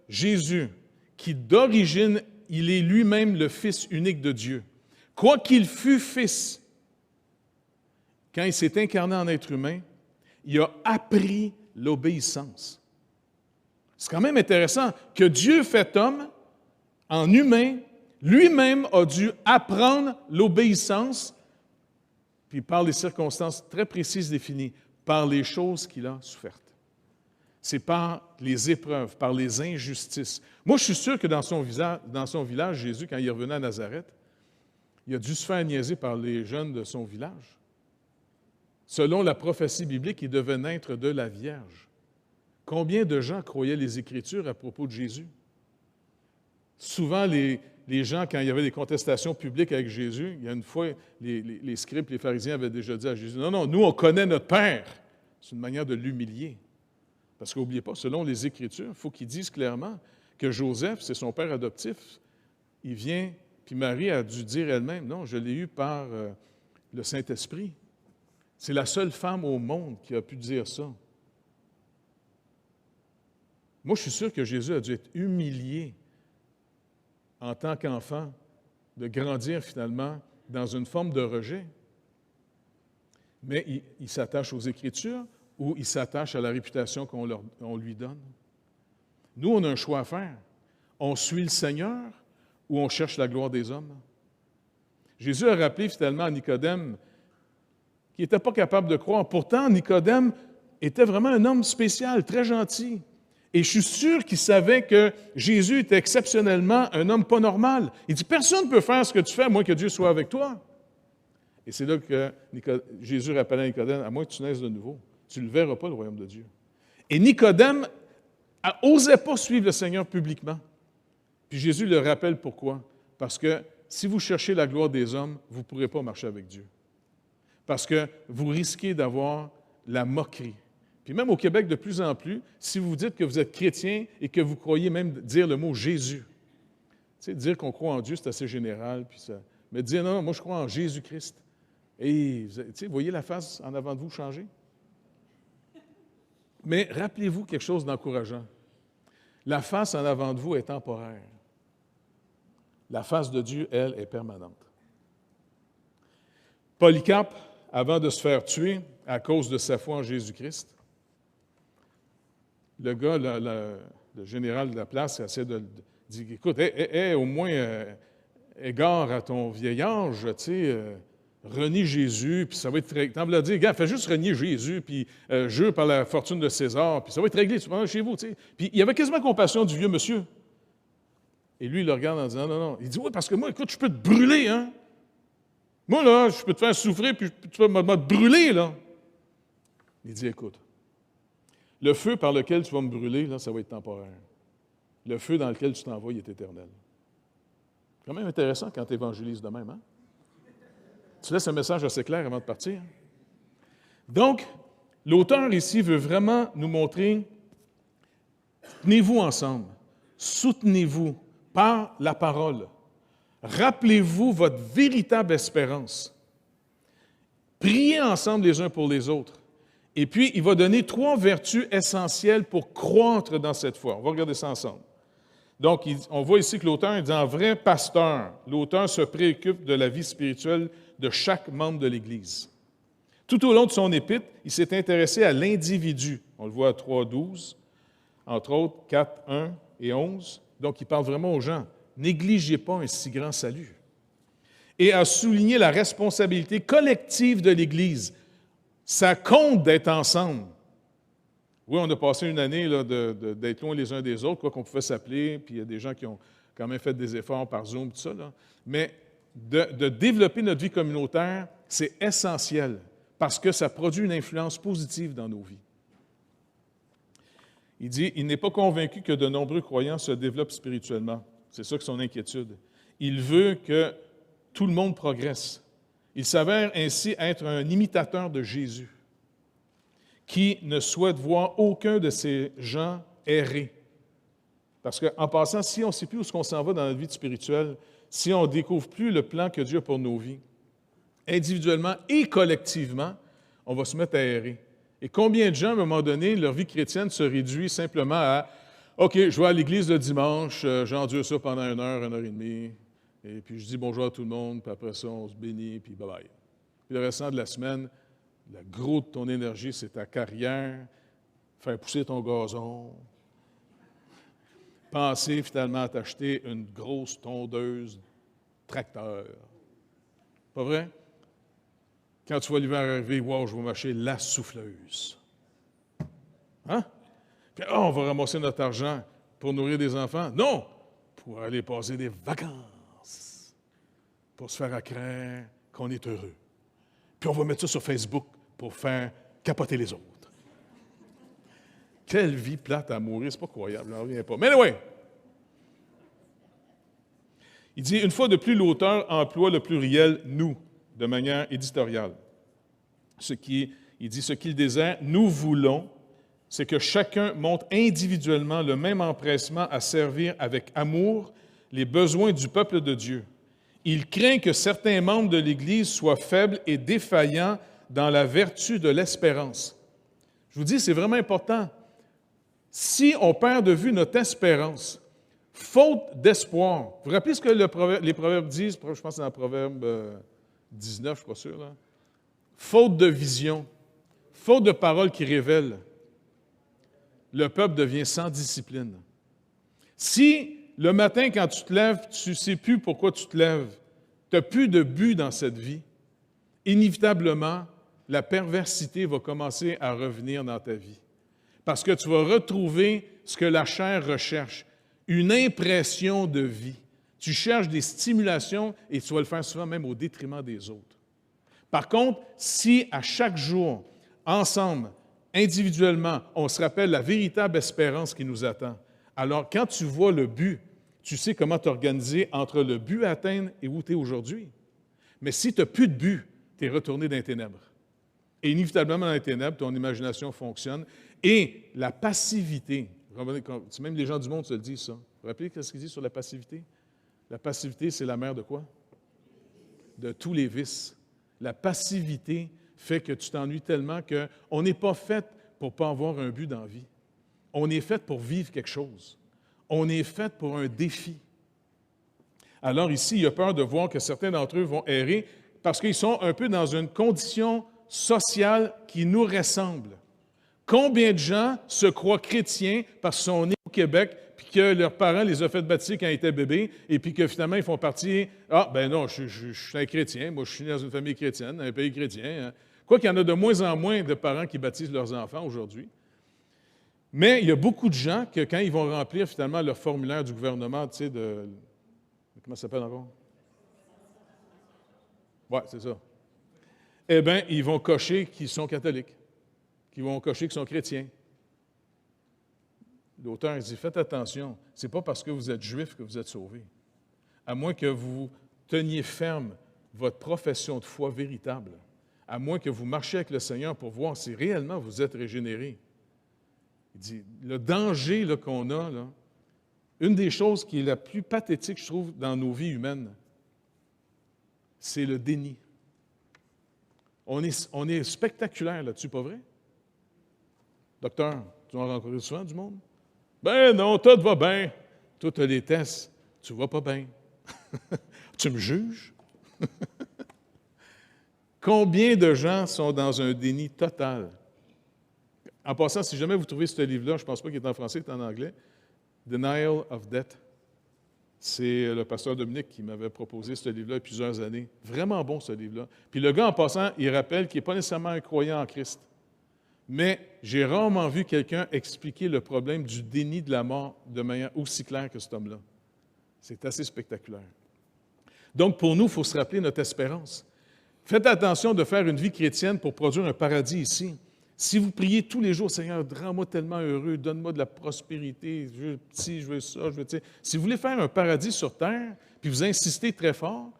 Jésus, qui d'origine, il est lui-même le Fils unique de Dieu, quoi qu'il fût Fils, quand il s'est incarné en être humain, il a appris l'obéissance. C'est quand même intéressant que Dieu fait homme, en humain, lui-même a dû apprendre l'obéissance, puis par les circonstances très précises définies, par les choses qu'il a souffertes. C'est par les épreuves, par les injustices. Moi, je suis sûr que dans son village, Jésus, quand il est revenu à Nazareth, il a dû se faire niaiser par les jeunes de son village. Selon la prophétie biblique, il devait naître de la Vierge. Combien de gens croyaient les Écritures à propos de Jésus? Souvent, les gens, quand il y avait des contestations publiques avec Jésus, il y a une fois, les scribes, les pharisiens avaient déjà dit à Jésus, « Non, nous, on connaît notre Père. » C'est une manière de l'humilier. Parce qu'n'oubliez pas, selon les Écritures, il faut qu'ils disent clairement que Joseph, c'est son père adoptif. Il vient, puis Marie a dû dire elle-même, « Non, je l'ai eu par le Saint-Esprit. » C'est la seule femme au monde qui a pu dire ça. Moi, je suis sûr que Jésus a dû être humilié en tant qu'enfant, de grandir finalement dans une forme de rejet. Mais il s'attache aux Écritures ou il s'attache à la réputation qu'on lui donne. Nous, on a un choix à faire. On suit le Seigneur ou on cherche la gloire des hommes? Jésus a rappelé finalement à Nicodème qu'il n'était pas capable de croire. Pourtant, Nicodème était vraiment un homme spécial, très gentil. Et je suis sûr qu'il savait que Jésus était exceptionnellement un homme pas normal. Il dit, personne ne peut faire ce que tu fais à moins que Dieu soit avec toi. Et c'est là que Jésus rappelait à Nicodème, à moins que tu naisses de nouveau, tu ne le verras pas, le royaume de Dieu. Et Nicodème n'osait pas suivre le Seigneur publiquement. Puis Jésus le rappelle pourquoi. Parce que si vous cherchez la gloire des hommes, vous ne pourrez pas marcher avec Dieu. Parce que vous risquez d'avoir la moquerie. Puis même au Québec, de plus en plus, si vous dites que vous êtes chrétien et que vous croyez même dire le mot Jésus, tu sais, dire qu'on croit en Dieu, c'est assez général. Puis ça, mais dire non, moi je crois en Jésus-Christ. Et vous voyez la face en avant de vous changer? Mais rappelez-vous quelque chose d'encourageant. La face en avant de vous est temporaire. La face de Dieu, elle, est permanente. Polycarpe, avant de se faire tuer à cause de sa foi en Jésus-Christ, le gars, le général de la place, essaie de dire, écoute, au moins, égard à ton vieil âge, tu sais, renie Jésus, puis ça va être réglé. T'en veux dire, gars, fais juste renier Jésus, puis jure par la fortune de César, puis ça va être réglé, tu vas chez vous, tu sais. Puis il avait quasiment compassion du vieux monsieur. Et lui, il le regarde en disant, non. Il dit, oui, parce que moi, écoute, je peux te brûler, hein. Moi, là, je peux te faire souffrir, puis tu vas me brûler, là. Il dit, écoute, le feu par lequel tu vas me brûler, là, ça va être temporaire. Le feu dans lequel tu t'envoies, il est éternel. C'est quand même intéressant quand tu évangélises de même, hein? Tu laisses un message assez clair avant de partir. Donc, l'auteur ici veut vraiment nous montrer, tenez-vous ensemble, soutenez-vous par la parole. Rappelez-vous votre véritable espérance. Priez ensemble les uns pour les autres. Et puis, il va donner 3 vertus essentielles pour croître dans cette foi. On va regarder ça ensemble. Donc, on voit ici que l'auteur dit, en vrai pasteur, l'auteur se préoccupe de la vie spirituelle de chaque membre de l'Église. Tout au long de son épître, il s'est intéressé à l'individu. On le voit à 3:12, entre autres 4:1 et 11. Donc, il parle vraiment aux gens. Négligez pas un si grand salut. Et a souligné la responsabilité collective de l'Église. Ça compte d'être ensemble. Oui, on a passé une année là, d'être loin les uns des autres, quoi qu'on pouvait s'appeler, puis il y a des gens qui ont quand même fait des efforts par Zoom, tout ça. Là. Mais de développer notre vie communautaire, c'est essentiel parce que ça produit une influence positive dans nos vies. Il dit, il n'est pas convaincu que de nombreux croyants se développent spirituellement. C'est ça que son inquiétude. Il veut que tout le monde progresse. Il s'avère ainsi être un imitateur de Jésus qui ne souhaite voir aucun de ces gens errer. Parce qu'en passant, si on ne sait plus où est-ce qu'on s'en va dans notre vie spirituelle, si on ne découvre plus le plan que Dieu a pour nos vies, individuellement et collectivement, on va se mettre à errer. Et combien de gens, à un moment donné, leur vie chrétienne se réduit simplement à « OK, je vais à l'église le dimanche, j'endure ça pendant 1 heure et demie, et puis je dis bonjour à tout le monde, puis après ça, on se bénit, puis bye-bye. » Puis le restant de la semaine, le gros de ton énergie, c'est ta carrière, faire pousser ton gazon, penser finalement à t'acheter une grosse tondeuse tracteur. Pas vrai? Quand tu vois l'hiver arriver, wow, je vais m'acheter la souffleuse. Hein? Puis, on va ramasser notre argent pour nourrir des enfants. Non! Pour aller passer des vacances. Pour se faire accraire qu'on est heureux. Puis on va mettre ça sur Facebook pour faire capoter les autres. Quelle vie plate à mourir, c'est pas croyable, j'en reviens pas. Mais anyway, il dit, une fois de plus, l'auteur emploie le pluriel « nous » de manière éditoriale. Il dit, ce qu'il désire, nous voulons, c'est que chacun montre individuellement le même empressement à servir avec amour les besoins du peuple de Dieu. Il craint que certains membres de l'Église soient faibles et défaillants dans la vertu de l'espérance. Je vous dis, c'est vraiment important. Si on perd de vue notre espérance, faute d'espoir, vous vous rappelez ce que les Proverbes disent, je pense que c'est dans le Proverbe 19, je ne suis pas sûr, là. Faute de vision, faute de paroles qui révèlent, le peuple devient sans discipline. Si le matin, quand tu te lèves, tu ne sais plus pourquoi tu te lèves, tu n'as plus de but dans cette vie, inévitablement, la perversité va commencer à revenir dans ta vie. Parce que tu vas retrouver ce que la chair recherche, une impression de vie. Tu cherches des stimulations et tu vas le faire souvent même au détriment des autres. Par contre, si à chaque jour, ensemble, individuellement, on se rappelle la véritable espérance qui nous attend, alors quand tu vois le but, tu sais comment t'organiser entre le but à atteindre et où tu es aujourd'hui. Mais si tu n'as plus de but, tu es retourné dans les ténèbres. Et inévitablement, dans les ténèbres, ton imagination fonctionne. Et la passivité, même les gens du monde se le disent, ça. Vous vous rappelez ce qu'ils disent sur la passivité? La passivité, c'est la mère de quoi? De tous les vices. La passivité fait que tu t'ennuies tellement qu'on n'est pas fait pour ne pas avoir un but dans la vie. On est fait pour vivre quelque chose. On est fait pour un défi. Alors ici, il y a peur de voir que certains d'entre eux vont errer parce qu'ils sont un peu dans une condition sociale qui nous ressemble. Combien de gens se croient chrétiens parce qu'ils sont nés au Québec puis que leurs parents les ont fait baptiser quand ils étaient bébés et puis que finalement ils font partie « Ah, ben non, je suis un chrétien, moi je suis né dans une famille chrétienne, dans un pays chrétien. » Quoi qu'il y en a de moins en moins de parents qui baptisent leurs enfants aujourd'hui. Mais il y a beaucoup de gens que quand ils vont remplir finalement leur formulaire du gouvernement, tu sais, comment ça s'appelle encore? Oui, c'est ça. Eh bien, ils vont cocher qu'ils sont catholiques, qu'ils vont cocher qu'ils sont chrétiens. L'auteur dit, faites attention, ce n'est pas parce que vous êtes juif que vous êtes sauvés. À moins que vous teniez ferme votre profession de foi véritable, à moins que vous marchiez avec le Seigneur pour voir si réellement vous êtes régénérés. Il dit, le danger qu'on a, là, une des choses qui est la plus pathétique, je trouve, dans nos vies humaines, c'est le déni. On est spectaculaire là-dessus, pas vrai? Docteur, tu en rencontres souvent du monde? Ben non, tout va bien. Toi, tu as les tests, tu vas pas bien. Tu me juges? Combien de gens sont dans un déni total? En passant, si jamais vous trouvez ce livre-là, je ne pense pas qu'il est en français, il est en anglais, « Denial of Debt ». C'est le pasteur Dominique qui m'avait proposé ce livre-là il y a plusieurs années. Vraiment bon, ce livre-là. Puis le gars, en passant, il rappelle qu'il n'est pas nécessairement un croyant en Christ. Mais j'ai rarement vu quelqu'un expliquer le problème du déni de la mort de manière aussi claire que cet homme-là. C'est assez spectaculaire. Donc, pour nous, il faut se rappeler notre espérance. Faites attention de faire une vie chrétienne pour produire un paradis ici. Si vous priez tous les jours, Seigneur, rends-moi tellement heureux, donne-moi de la prospérité, je veux ci, je veux ça, je veux... Si vous voulez faire un paradis sur terre, puis vous insistez très fort,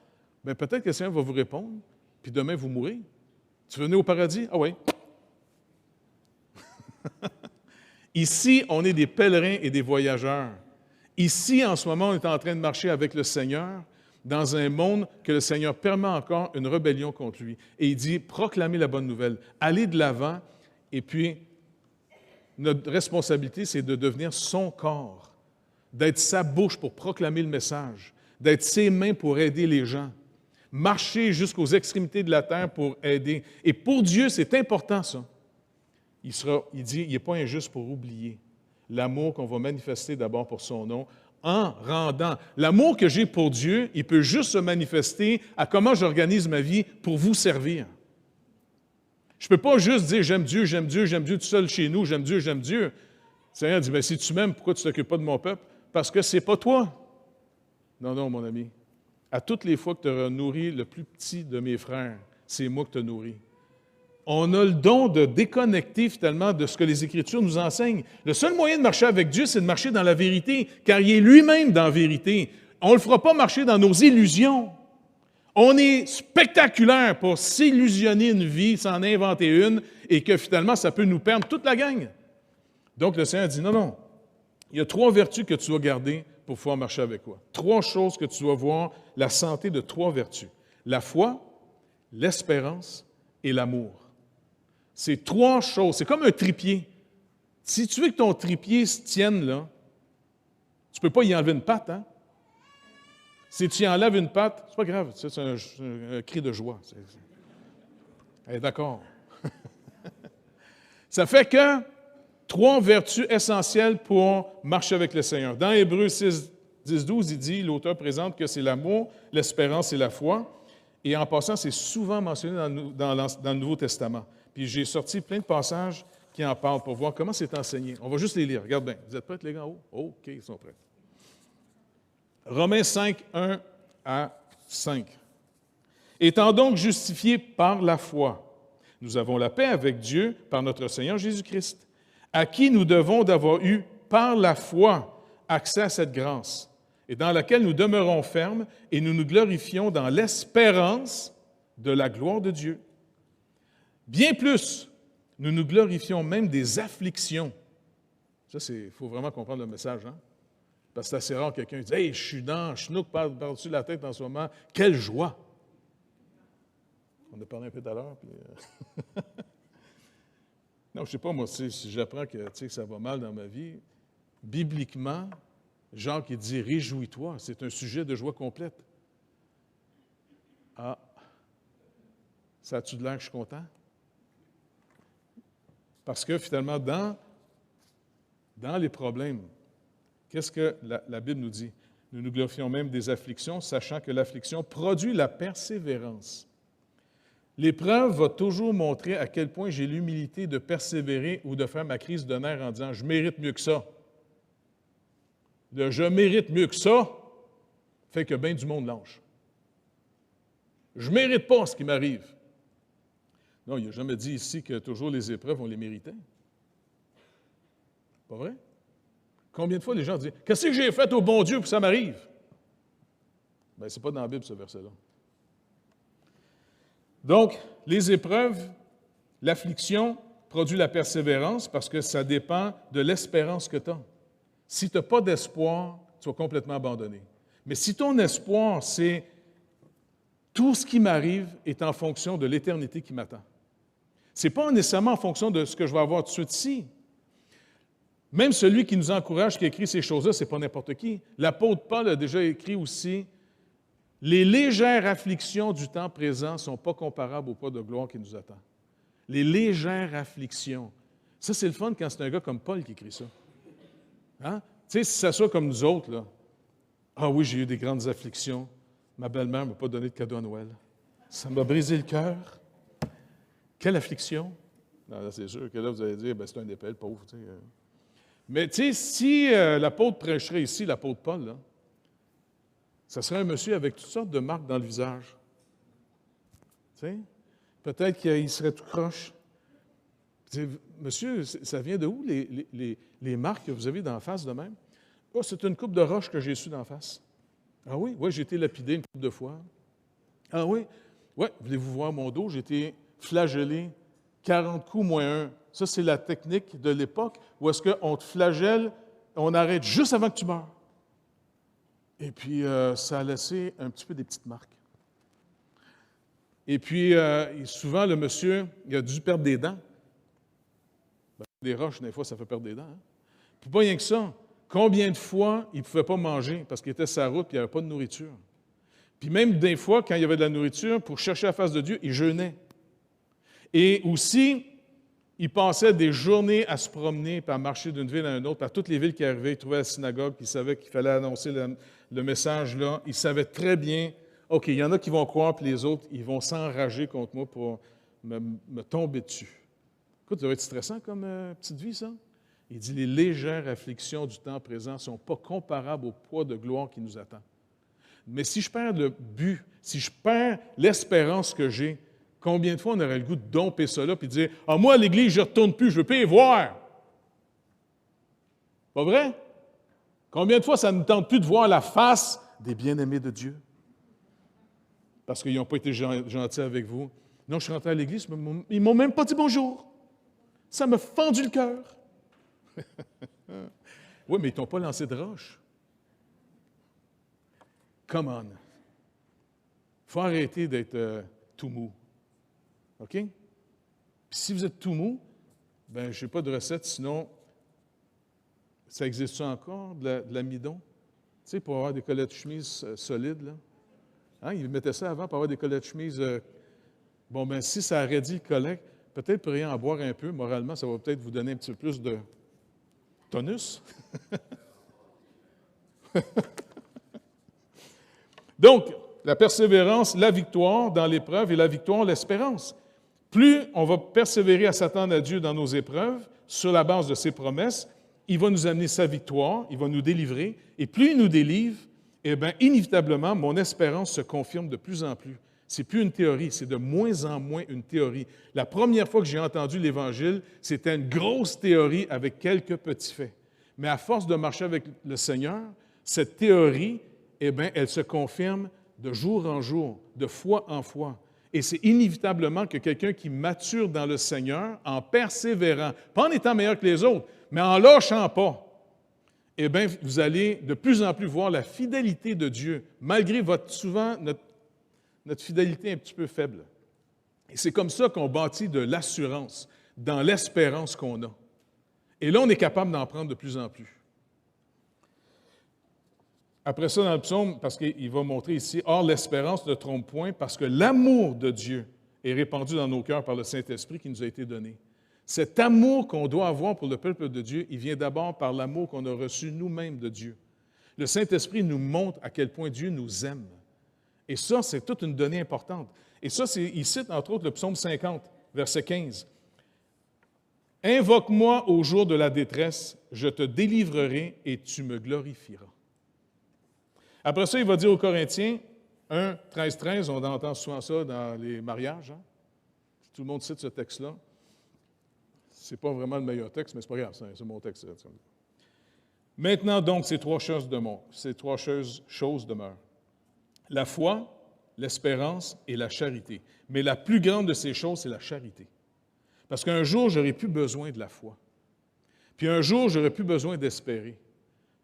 bien peut-être que le Seigneur va vous répondre, puis demain, vous mourrez. Tu veux venir au paradis? Ah oui. Ici, on est des pèlerins et des voyageurs. Ici, en ce moment, on est en train de marcher avec le Seigneur dans un monde que le Seigneur permet encore une rébellion contre lui. Et il dit, proclamez la bonne nouvelle, allez de l'avant, et puis notre responsabilité, c'est de devenir son corps, d'être sa bouche pour proclamer le message, d'être ses mains pour aider les gens, marcher jusqu'aux extrémités de la terre pour aider. Et pour Dieu, c'est important ça. Il dit, il n'est pas injuste pour oublier l'amour qu'on va manifester d'abord pour son nom, en rendant. L'amour que j'ai pour Dieu, il peut juste se manifester à comment j'organise ma vie pour vous servir. Je ne peux pas juste dire « j'aime Dieu, j'aime Dieu, j'aime Dieu tout seul chez nous, j'aime Dieu, j'aime Dieu ». Le Seigneur dit « si tu m'aimes, pourquoi tu ne t'occupes pas de mon peuple? Parce que ce n'est pas toi. » Non, non, mon ami. À toutes les fois que tu auras nourri le plus petit de mes frères, c'est moi que tu as nourri. On a le don de déconnecter finalement de ce que les Écritures nous enseignent. Le seul moyen de marcher avec Dieu, c'est de marcher dans la vérité, car il est lui-même dans la vérité. On ne le fera pas marcher dans nos illusions. On est spectaculaire pour s'illusionner une vie, s'en inventer une, et que finalement, ça peut nous perdre toute la gang. Donc, le Seigneur dit, non, non, il y a 3 vertus que tu dois garder pour pouvoir marcher avec moi. 3 choses que tu dois voir, la santé de 3 vertus. La foi, l'espérance et l'amour. C'est 3 choses. C'est comme un trépied. Si tu veux que ton trépied se tienne, là, tu ne peux pas y enlever une patte, hein? Si tu y enlèves une patte, c'est pas grave, c'est un cri de joie. D'accord. Ça fait que 3 vertus essentielles pour marcher avec le Seigneur. Dans Hébreux 6, 10, 12, il dit, l'auteur présente que c'est l'amour, l'espérance et la foi. Et en passant, c'est souvent mentionné dans le Nouveau Testament. Puis j'ai sorti plein de passages qui en parlent pour voir comment c'est enseigné. On va juste les lire. Regarde bien. Vous êtes prêts, les gars, en haut? OK, ils sont prêts. Romains 5, 1 à 5. Étant donc justifiés par la foi, nous avons la paix avec Dieu par notre Seigneur Jésus-Christ, à qui nous devons d'avoir eu par la foi accès à cette grâce, et dans laquelle nous demeurons fermes et nous nous glorifions dans l'espérance de la gloire de Dieu. Bien plus, nous nous glorifions même des afflictions. Ça, il faut vraiment comprendre le message, hein? Parce que c'est assez rare que quelqu'un dise « Hey, je suis dans, je chenouk par-dessus la tête en ce moment. Quelle joie! » On a parlé un peu tout à l'heure. Puis... non, je ne sais pas, moi, si j'apprends que ça va mal dans ma vie, bibliquement, Jacques, il dit « Réjouis-toi », c'est un sujet de joie complète. Ah, ça a-tu de l'air que je suis content? Parce que finalement, dans les problèmes, qu'est-ce que la Bible nous dit? Nous nous glorifions même des afflictions, sachant que l'affliction produit la persévérance. L'épreuve va toujours montrer à quel point j'ai l'humilité de persévérer ou de faire ma crise de nerfs en disant « je mérite mieux que ça ». Le « je mérite mieux que ça » fait que bien du monde lâche. Je ne mérite pas ce qui m'arrive. Non, il n'a jamais dit ici que toujours les épreuves, on les méritait. Pas vrai? Combien de fois les gens disent « Qu'est-ce que j'ai fait au bon Dieu pour que ça m'arrive? » Bien, ce n'est pas dans la Bible, ce verset-là. Donc, les épreuves, l'affliction produit la persévérance parce que ça dépend de l'espérance que tu as. Si tu n'as pas d'espoir, tu vas complètement abandonner. Mais si ton espoir, c'est tout ce qui m'arrive est en fonction de l'éternité qui m'attend. Ce n'est pas nécessairement en fonction de ce que je vais avoir tout de suite ici. Même celui qui nous encourage, qui écrit ces choses-là, ce n'est pas n'importe qui. L'apôtre Paul a déjà écrit aussi « Les légères afflictions du temps présent ne sont pas comparables au poids de gloire qui nous attend. » Les légères afflictions. Ça, c'est le fun quand c'est un gars comme Paul qui écrit ça. Hein? Tu sais, si ça soit comme nous autres, là. « Ah oui, j'ai eu des grandes afflictions. Ma belle-mère ne m'a pas donné de cadeau à Noël. Ça m'a brisé le cœur. Quelle affliction! » Non, là, c'est sûr que là, vous allez dire, ben, c'est un épée, le pauvre. Tu sais. Mais tu sais, si l'apôtre prêcherait ici, l'apôtre Paul, là, ça serait un monsieur avec toutes sortes de marques dans le visage. Tu sais? Peut-être qu'il serait tout croche. Monsieur, ça vient de où les marques que vous avez d'en face de même? Oh, c'est une coupe de roche que j'ai su d'en face. Ah oui? Oui, j'ai été lapidé une couple de fois. Ah oui? Oui, voulez-vous voir mon dos? J'ai été flagellé 40 coups moins un. Ça, c'est la technique de l'époque où est-ce qu'on te flagelle, on arrête juste avant que tu meurs. Et puis, ça a laissé un petit peu des petites marques. Et puis, souvent, le monsieur, il a dû perdre des dents. Ben, des roches, des fois, ça fait perdre des dents. Hein? Puis pas rien que ça. Combien de fois il ne pouvait pas manger parce qu'il était sur la route et il n'y avait pas de nourriture? Puis même des fois, quand il y avait de la nourriture, pour chercher la face de Dieu, il jeûnait. Et aussi, il passait des journées à se promener, puis à marcher d'une ville à une autre, par toutes les villes qui arrivaient. Il trouvait la synagogue, il savait qu'il fallait annoncer le message là. Il savait très bien, OK, il y en a qui vont croire, puis les autres, ils vont s'enrager contre moi pour me tomber dessus. Écoute, ça va être stressant comme petite vie, ça. Il dit, les légères afflictions du temps présent ne sont pas comparables au poids de gloire qui nous attend. Mais si je perds le but, si je perds l'espérance que j'ai, combien de fois on aurait le goût de domper ça là et de dire « Ah, moi, à l'Église, je ne retourne plus, je ne veux plus y voir. » Pas vrai? Combien de fois ça ne nous tente plus de voir la face des bien-aimés de Dieu? Parce qu'ils n'ont pas été gentils avec vous. Non, je suis rentré à l'Église, ils ne m'ont même pas dit bonjour. Ça m'a fendu le cœur. Oui, mais ils ne t'ont pas lancé de roche. Come on. Il faut arrêter d'être tout mou. OK? Puis si vous êtes tout mou, bien, je n'ai pas de recette, sinon, ça existe encore, de l'amidon? Tu sais, pour avoir des collets de chemise solides, là. Hein? Ils mettaient ça avant pour avoir des collets de chemise. Bon, bien, si ça raidit le collet, peut-être pour rien en boire un peu, moralement, ça va peut-être vous donner un petit peu plus de tonus. Donc, la persévérance, la victoire dans l'épreuve et la victoire, l'espérance. Plus on va persévérer à s'attendre à Dieu dans nos épreuves, sur la base de ses promesses, il va nous amener sa victoire, il va nous délivrer, et plus il nous délivre, eh bien, inévitablement, mon espérance se confirme de plus en plus. C'est plus une théorie, c'est de moins en moins une théorie. La première fois que j'ai entendu l'Évangile, c'était une grosse théorie avec quelques petits faits. Mais à force de marcher avec le Seigneur, cette théorie, eh bien, elle se confirme de jour en jour, de fois en fois. Et c'est inévitablement que quelqu'un qui mature dans le Seigneur, en persévérant, pas en étant meilleur que les autres, mais en lâchant pas, eh bien, vous allez de plus en plus voir la fidélité de Dieu, malgré souvent notre fidélité un petit peu faible. Et c'est comme ça qu'on bâtit de l'assurance dans l'espérance qu'on a. Et là, on est capable d'en prendre de plus en plus. Après ça, dans le psaume, parce qu'il va montrer ici, « Or, l'espérance ne trompe point, parce que l'amour de Dieu est répandu dans nos cœurs par le Saint-Esprit qui nous a été donné. » Cet amour qu'on doit avoir pour le peuple de Dieu, il vient d'abord par l'amour qu'on a reçu nous-mêmes de Dieu. Le Saint-Esprit nous montre à quel point Dieu nous aime. Et ça, c'est toute une donnée importante. Et ça, il cite entre autres le psaume 50, verset 15. « Invoque-moi au jour de la détresse, je te délivrerai et tu me glorifieras. » Après ça, il va dire aux Corinthiens, 1, 13, 13, on entend souvent ça dans les mariages. Hein? Tout le monde cite ce texte-là. Ce n'est pas vraiment le meilleur texte, mais ce n'est pas grave, c'est mon texte. Maintenant donc, ces trois choses demeurent. La foi, l'espérance et la charité. Mais la plus grande de ces choses, c'est la charité. Parce qu'un jour, j'aurai plus besoin de la foi. Puis un jour, j'aurai plus besoin d'espérer,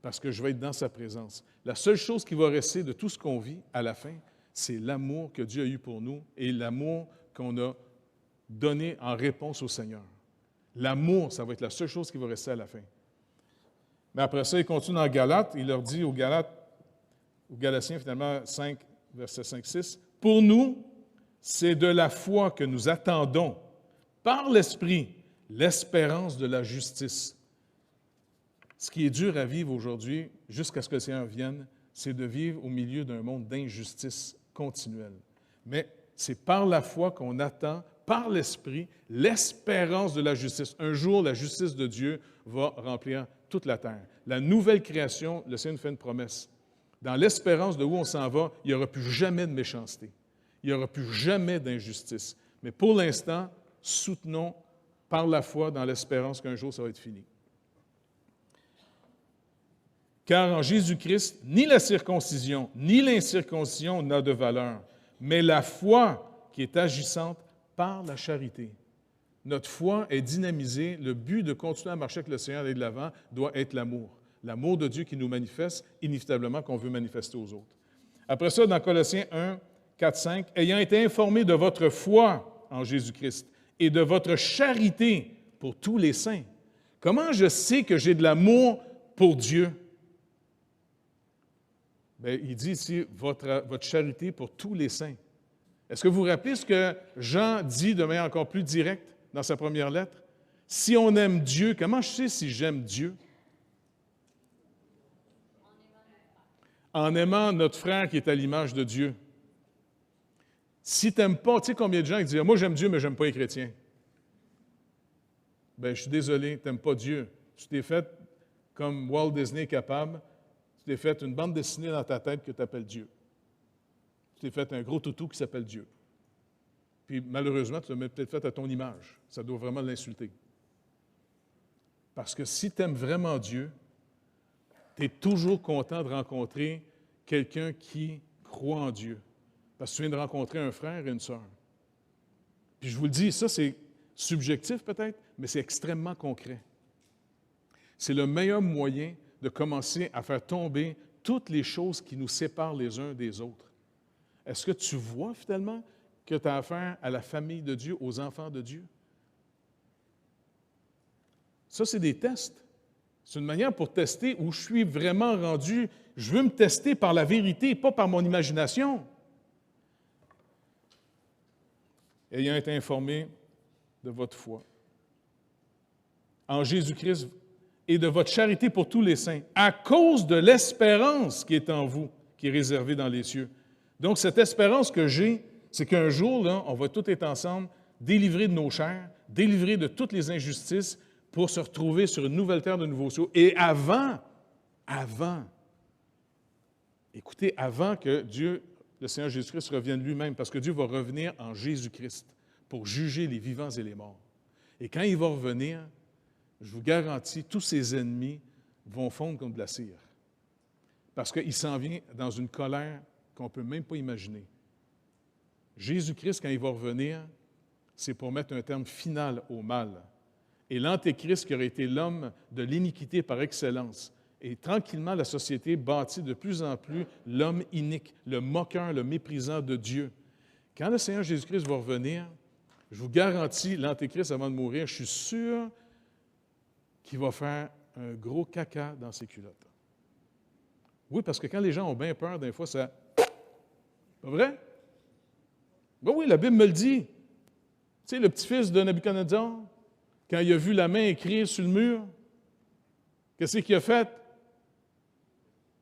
parce que je vais être dans sa présence. La seule chose qui va rester de tout ce qu'on vit à la fin, c'est l'amour que Dieu a eu pour nous et l'amour qu'on a donné en réponse au Seigneur. L'amour, ça va être la seule chose qui va rester à la fin. Mais après ça, il continue dans Galates, il leur dit aux Galatiens, finalement, 5, verset 5-6, « Pour nous, c'est de la foi que nous attendons, par l'Esprit, l'espérance de la justice. » Ce qui est dur à vivre aujourd'hui, jusqu'à ce que le Seigneur vienne, c'est de vivre au milieu d'un monde d'injustice continuelle. Mais c'est par la foi qu'on attend, par l'Esprit, l'espérance de la justice. Un jour, la justice de Dieu va remplir toute la terre. La nouvelle création, le Seigneur nous fait une promesse. Dans l'espérance de où on s'en va, il n'y aura plus jamais de méchanceté. Il n'y aura plus jamais d'injustice. Mais pour l'instant, soutenons par la foi dans l'espérance qu'un jour ça va être fini. Car en Jésus-Christ, ni la circoncision, ni l'incirconcision n'a de valeur, mais la foi qui est agissante par la charité. Notre foi est dynamisée. Le but de continuer à marcher avec le Seigneur et de l'avant doit être l'amour. L'amour de Dieu qui nous manifeste, inévitablement qu'on veut manifester aux autres. Après ça, dans Colossiens 1, 4, 5, « Ayant été informés de votre foi en Jésus-Christ et de votre charité pour tous les saints. » Comment je sais que j'ai de l'amour pour Dieu? Bien, il dit ici, votre charité pour tous les saints. Est-ce que vous vous rappelez ce que Jean dit de manière encore plus directe dans sa première lettre? Si on aime Dieu, comment je sais si j'aime Dieu? En aimant notre frère qui est à l'image de Dieu. Si tu n'aimes pas, tu sais combien de gens qui disent « Moi, j'aime Dieu, mais je n'aime pas les chrétiens. » Bien, je suis désolé, tu n'aimes pas Dieu. Tu t'es fait, comme Walt Disney est capable, tu t'es fait une bande dessinée dans ta tête que tu appelles Dieu. Tu t'es fait un gros toutou qui s'appelle Dieu. Puis malheureusement, tu l'as peut-être fait à ton image. Ça doit vraiment l'insulter. Parce que si tu aimes vraiment Dieu, tu es toujours content de rencontrer quelqu'un qui croit en Dieu. Parce que tu viens de rencontrer un frère et une sœur. Puis je vous le dis, ça c'est subjectif peut-être, mais c'est extrêmement concret. C'est le meilleur moyen de commencer à faire tomber toutes les choses qui nous séparent les uns des autres. Est-ce que tu vois finalement que tu as affaire à la famille de Dieu, aux enfants de Dieu? Ça, c'est des tests. C'est une manière pour tester où je suis vraiment rendu. Je veux me tester par la vérité, pas par mon imagination. Ayant été informé de votre foi en Jésus-Christ et de votre charité pour tous les saints, à cause de l'espérance qui est en vous, qui est réservée dans les cieux. Donc, cette espérance que j'ai, c'est qu'un jour, là, on va tous être ensemble délivrés de nos chairs, délivrés de toutes les injustices pour se retrouver sur une nouvelle terre de nouveaux cieux. Et avant que Dieu, le Seigneur Jésus-Christ, revienne lui-même, parce que Dieu va revenir en Jésus-Christ pour juger les vivants et les morts. Et quand il va revenir, je vous garantis, tous ses ennemis vont fondre comme de la cire. Parce qu'il s'en vient dans une colère qu'on ne peut même pas imaginer. Jésus-Christ, quand il va revenir, c'est pour mettre un terme final au mal. Et l'Antéchrist, qui aurait été l'homme de l'iniquité par excellence, et tranquillement, la société bâtit de plus en plus l'homme inique, le moqueur, le méprisant de Dieu. Quand le Seigneur Jésus-Christ va revenir, je vous garantis, l'Antéchrist, avant de mourir, je suis sûr qu'il va faire un gros caca dans ses culottes. Oui, parce que quand les gens ont bien peur, des fois, ça... Pas vrai? Ben oui, la Bible me le dit. Tu sais, le petit-fils de Nabuchodonosor, quand il a vu la main écrire sur le mur, qu'est-ce qu'il a fait?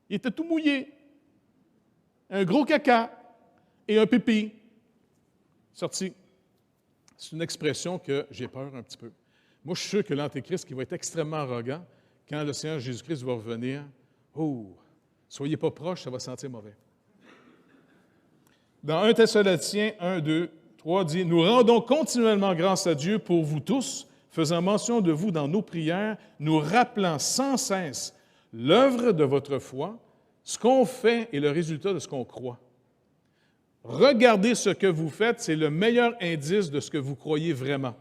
Il était tout mouillé. Un gros caca et un pipi. Sorti. C'est une expression que j'ai peur un petit peu. Moi, je suis sûr que l'Antéchrist, qui va être extrêmement arrogant, quand le Seigneur Jésus-Christ va revenir, soyez pas proches, ça va sentir mauvais. Dans 1 Thessaloniciens 1, 2, 3, dit « Nous rendons continuellement grâce à Dieu pour vous tous, faisant mention de vous dans nos prières, nous rappelant sans cesse l'œuvre de votre foi, ce qu'on fait est le résultat de ce qu'on croit. Regardez ce que vous faites, c'est le meilleur indice de ce que vous croyez vraiment. »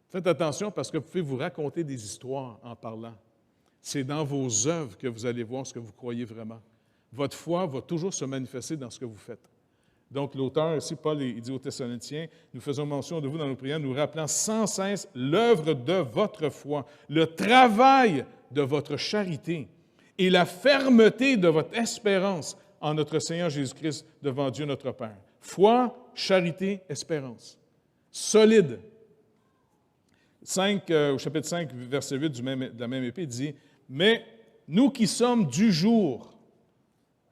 Faites attention parce que vous pouvez vous raconter des histoires en parlant. C'est dans vos œuvres que vous allez voir ce que vous croyez vraiment. Votre foi va toujours se manifester dans ce que vous faites. Donc, l'auteur ici, Paul, il dit aux Thessaloniciens, « Nous faisons mention de vous dans nos prières, nous rappelant sans cesse l'œuvre de votre foi, le travail de votre charité et la fermeté de votre espérance en notre Seigneur Jésus-Christ devant Dieu notre Père. » Foi, charité, espérance. Solide. Au chapitre 5, verset 8 de la même épée, dit « Mais nous qui sommes du jour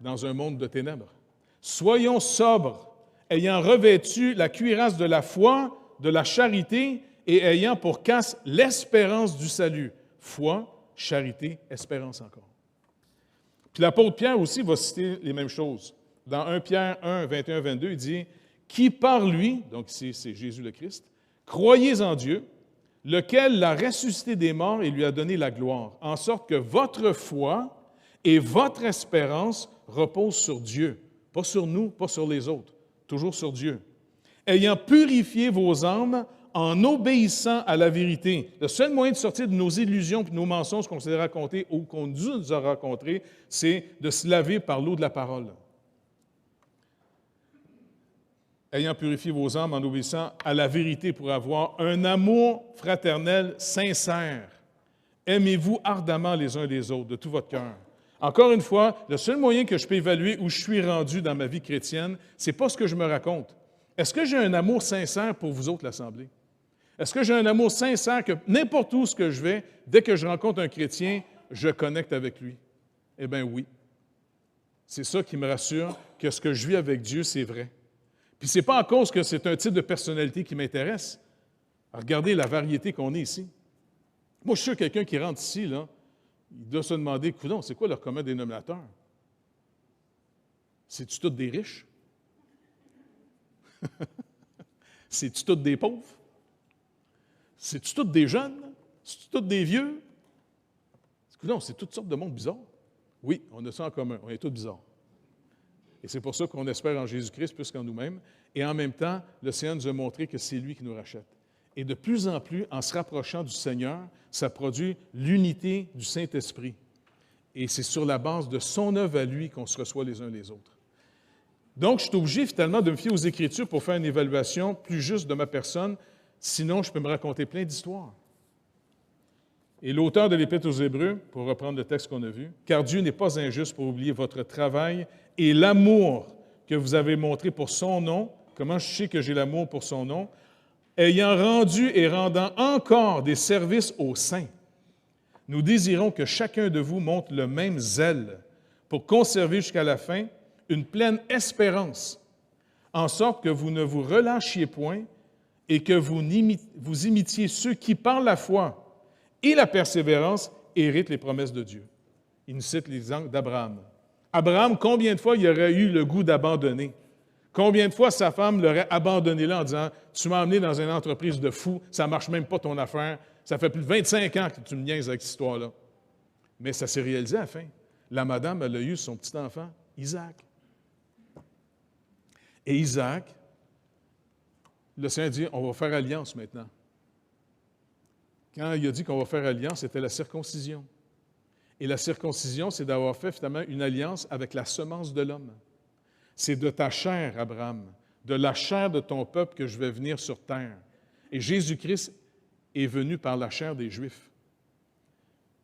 dans un monde de ténèbres, soyons sobres, ayant revêtu la cuirasse de la foi, de la charité, et ayant pour casque l'espérance du salut. » Foi, charité, espérance encore. Puis l'apôtre Pierre aussi va citer les mêmes choses. Dans 1 Pierre 1, 21-22, il dit « Qui par lui, donc ici c'est Jésus le Christ, croyez en Dieu, lequel l'a ressuscité des morts et lui a donné la gloire, en sorte que votre foi et votre espérance reposent sur Dieu. Pas sur nous, pas sur les autres, toujours sur Dieu. Ayant purifié vos âmes en obéissant à la vérité. Le seul moyen de sortir de nos illusions et de nos mensonges qu'on s'est racontés ou qu'on nous a rencontrés, c'est de se laver par l'eau de la parole. Ayant purifié vos âmes en obéissant à la vérité pour avoir un amour fraternel sincère. Aimez-vous ardemment les uns les autres, de tout votre cœur. Encore une fois, le seul moyen que je peux évaluer où je suis rendu dans ma vie chrétienne, ce n'est pas ce que je me raconte. Est-ce que j'ai un amour sincère pour vous autres, l'Assemblée? Est-ce que j'ai un amour sincère que n'importe où ce que je vais, dès que je rencontre un chrétien, je connecte avec lui? Eh bien oui. C'est ça qui me rassure que ce que je vis avec Dieu, c'est vrai. Puis ce n'est pas en cause que c'est un type de personnalité qui m'intéresse. Regardez la variété qu'on est ici. Moi, je suis sûr que quelqu'un qui rentre ici, là, il doit se demander, coudonc, c'est quoi leur commun dénominateur? C'est-tu tous des riches? C'est-tu tous des pauvres? C'est-tu tous des jeunes? C'est-tu tous des vieux? Coudonc, c'est toutes sortes de monde bizarres. Oui, on a ça en commun, on est tous bizarres. Et c'est pour ça qu'on espère en Jésus-Christ plus qu'en nous-mêmes. Et en même temps, le Seigneur nous a montré que c'est lui qui nous rachète. Et de plus en plus, en se rapprochant du Seigneur, ça produit l'unité du Saint-Esprit. Et c'est sur la base de son œuvre à lui qu'on se reçoit les uns les autres. Donc, je suis obligé finalement de me fier aux Écritures pour faire une évaluation plus juste de ma personne. Sinon, je peux me raconter plein d'histoires. Et l'auteur de l'Épître aux Hébreux, pour reprendre le texte qu'on a vu, « Car Dieu n'est pas injuste pour oublier votre travail et l'amour que vous avez montré pour son nom. » Comment je sais que j'ai l'amour pour son nom? « Ayant rendu et rendant encore des services aux saints. Nous désirons que chacun de vous montre le même zèle pour conserver jusqu'à la fin une pleine espérance, en sorte que vous ne vous relâchiez point et que vous imitiez ceux qui, par la foi et la persévérance, héritent les promesses de Dieu. Il nous cite l'exemple d'Abraham. Abraham, combien de fois il aurait eu le goût d'abandonner? Combien de fois sa femme l'aurait abandonné là en disant « Tu m'as emmené dans une entreprise de fous, ça ne marche même pas ton affaire, ça fait plus de 25 ans que tu me niaises avec cette histoire-là. » Mais ça s'est réalisé à la fin. La madame, elle a eu son petit-enfant, Isaac. Et Isaac, le Seigneur dit « On va faire alliance maintenant. » Quand il a dit qu'on va faire alliance, c'était la circoncision. Et la circoncision, c'est d'avoir fait finalement une alliance avec la semence de l'homme. C'est de ta chair, Abraham, de la chair de ton peuple que je vais venir sur terre. Et Jésus-Christ est venu par la chair des Juifs.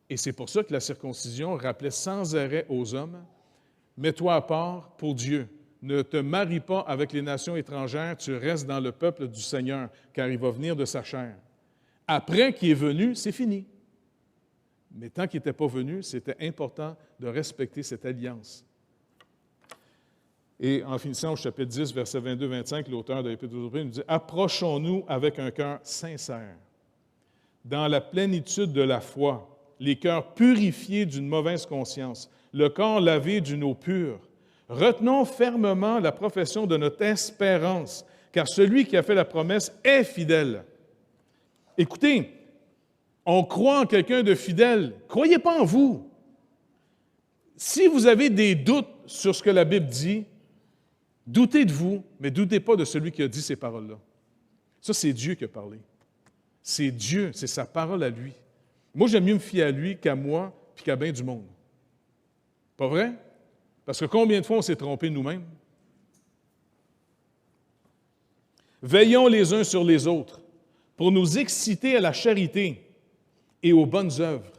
Et c'est pour ça que la circoncision rappelait sans arrêt aux hommes, « Mets-toi à part pour Dieu. Ne te marie pas avec les nations étrangères, tu restes dans le peuple du Seigneur, car il va venir de sa chair. » Après qu'il est venu, c'est fini. Mais tant qu'il n'était pas venu, c'était important de respecter cette alliance. Et en finissant au chapitre 10, versets 22-25, l'auteur de l'Épître aux Hébreux nous dit « Approchons-nous avec un cœur sincère, dans la plénitude de la foi, les cœurs purifiés d'une mauvaise conscience, le corps lavé d'une eau pure. Retenons fermement la profession de notre espérance, car celui qui a fait la promesse est fidèle. » Écoutez, on croit en quelqu'un de fidèle. Croyez pas en vous. Si vous avez des doutes sur ce que la Bible dit, doutez de vous, mais doutez pas de celui qui a dit ces paroles-là. Ça, c'est Dieu qui a parlé. C'est Dieu, c'est sa parole à lui. Moi, j'aime mieux me fier à lui qu'à moi puis qu'à bien du monde. Pas vrai? Parce que combien de fois on s'est trompé nous-mêmes? Veillons les uns sur les autres pour nous exciter à la charité et aux bonnes œuvres.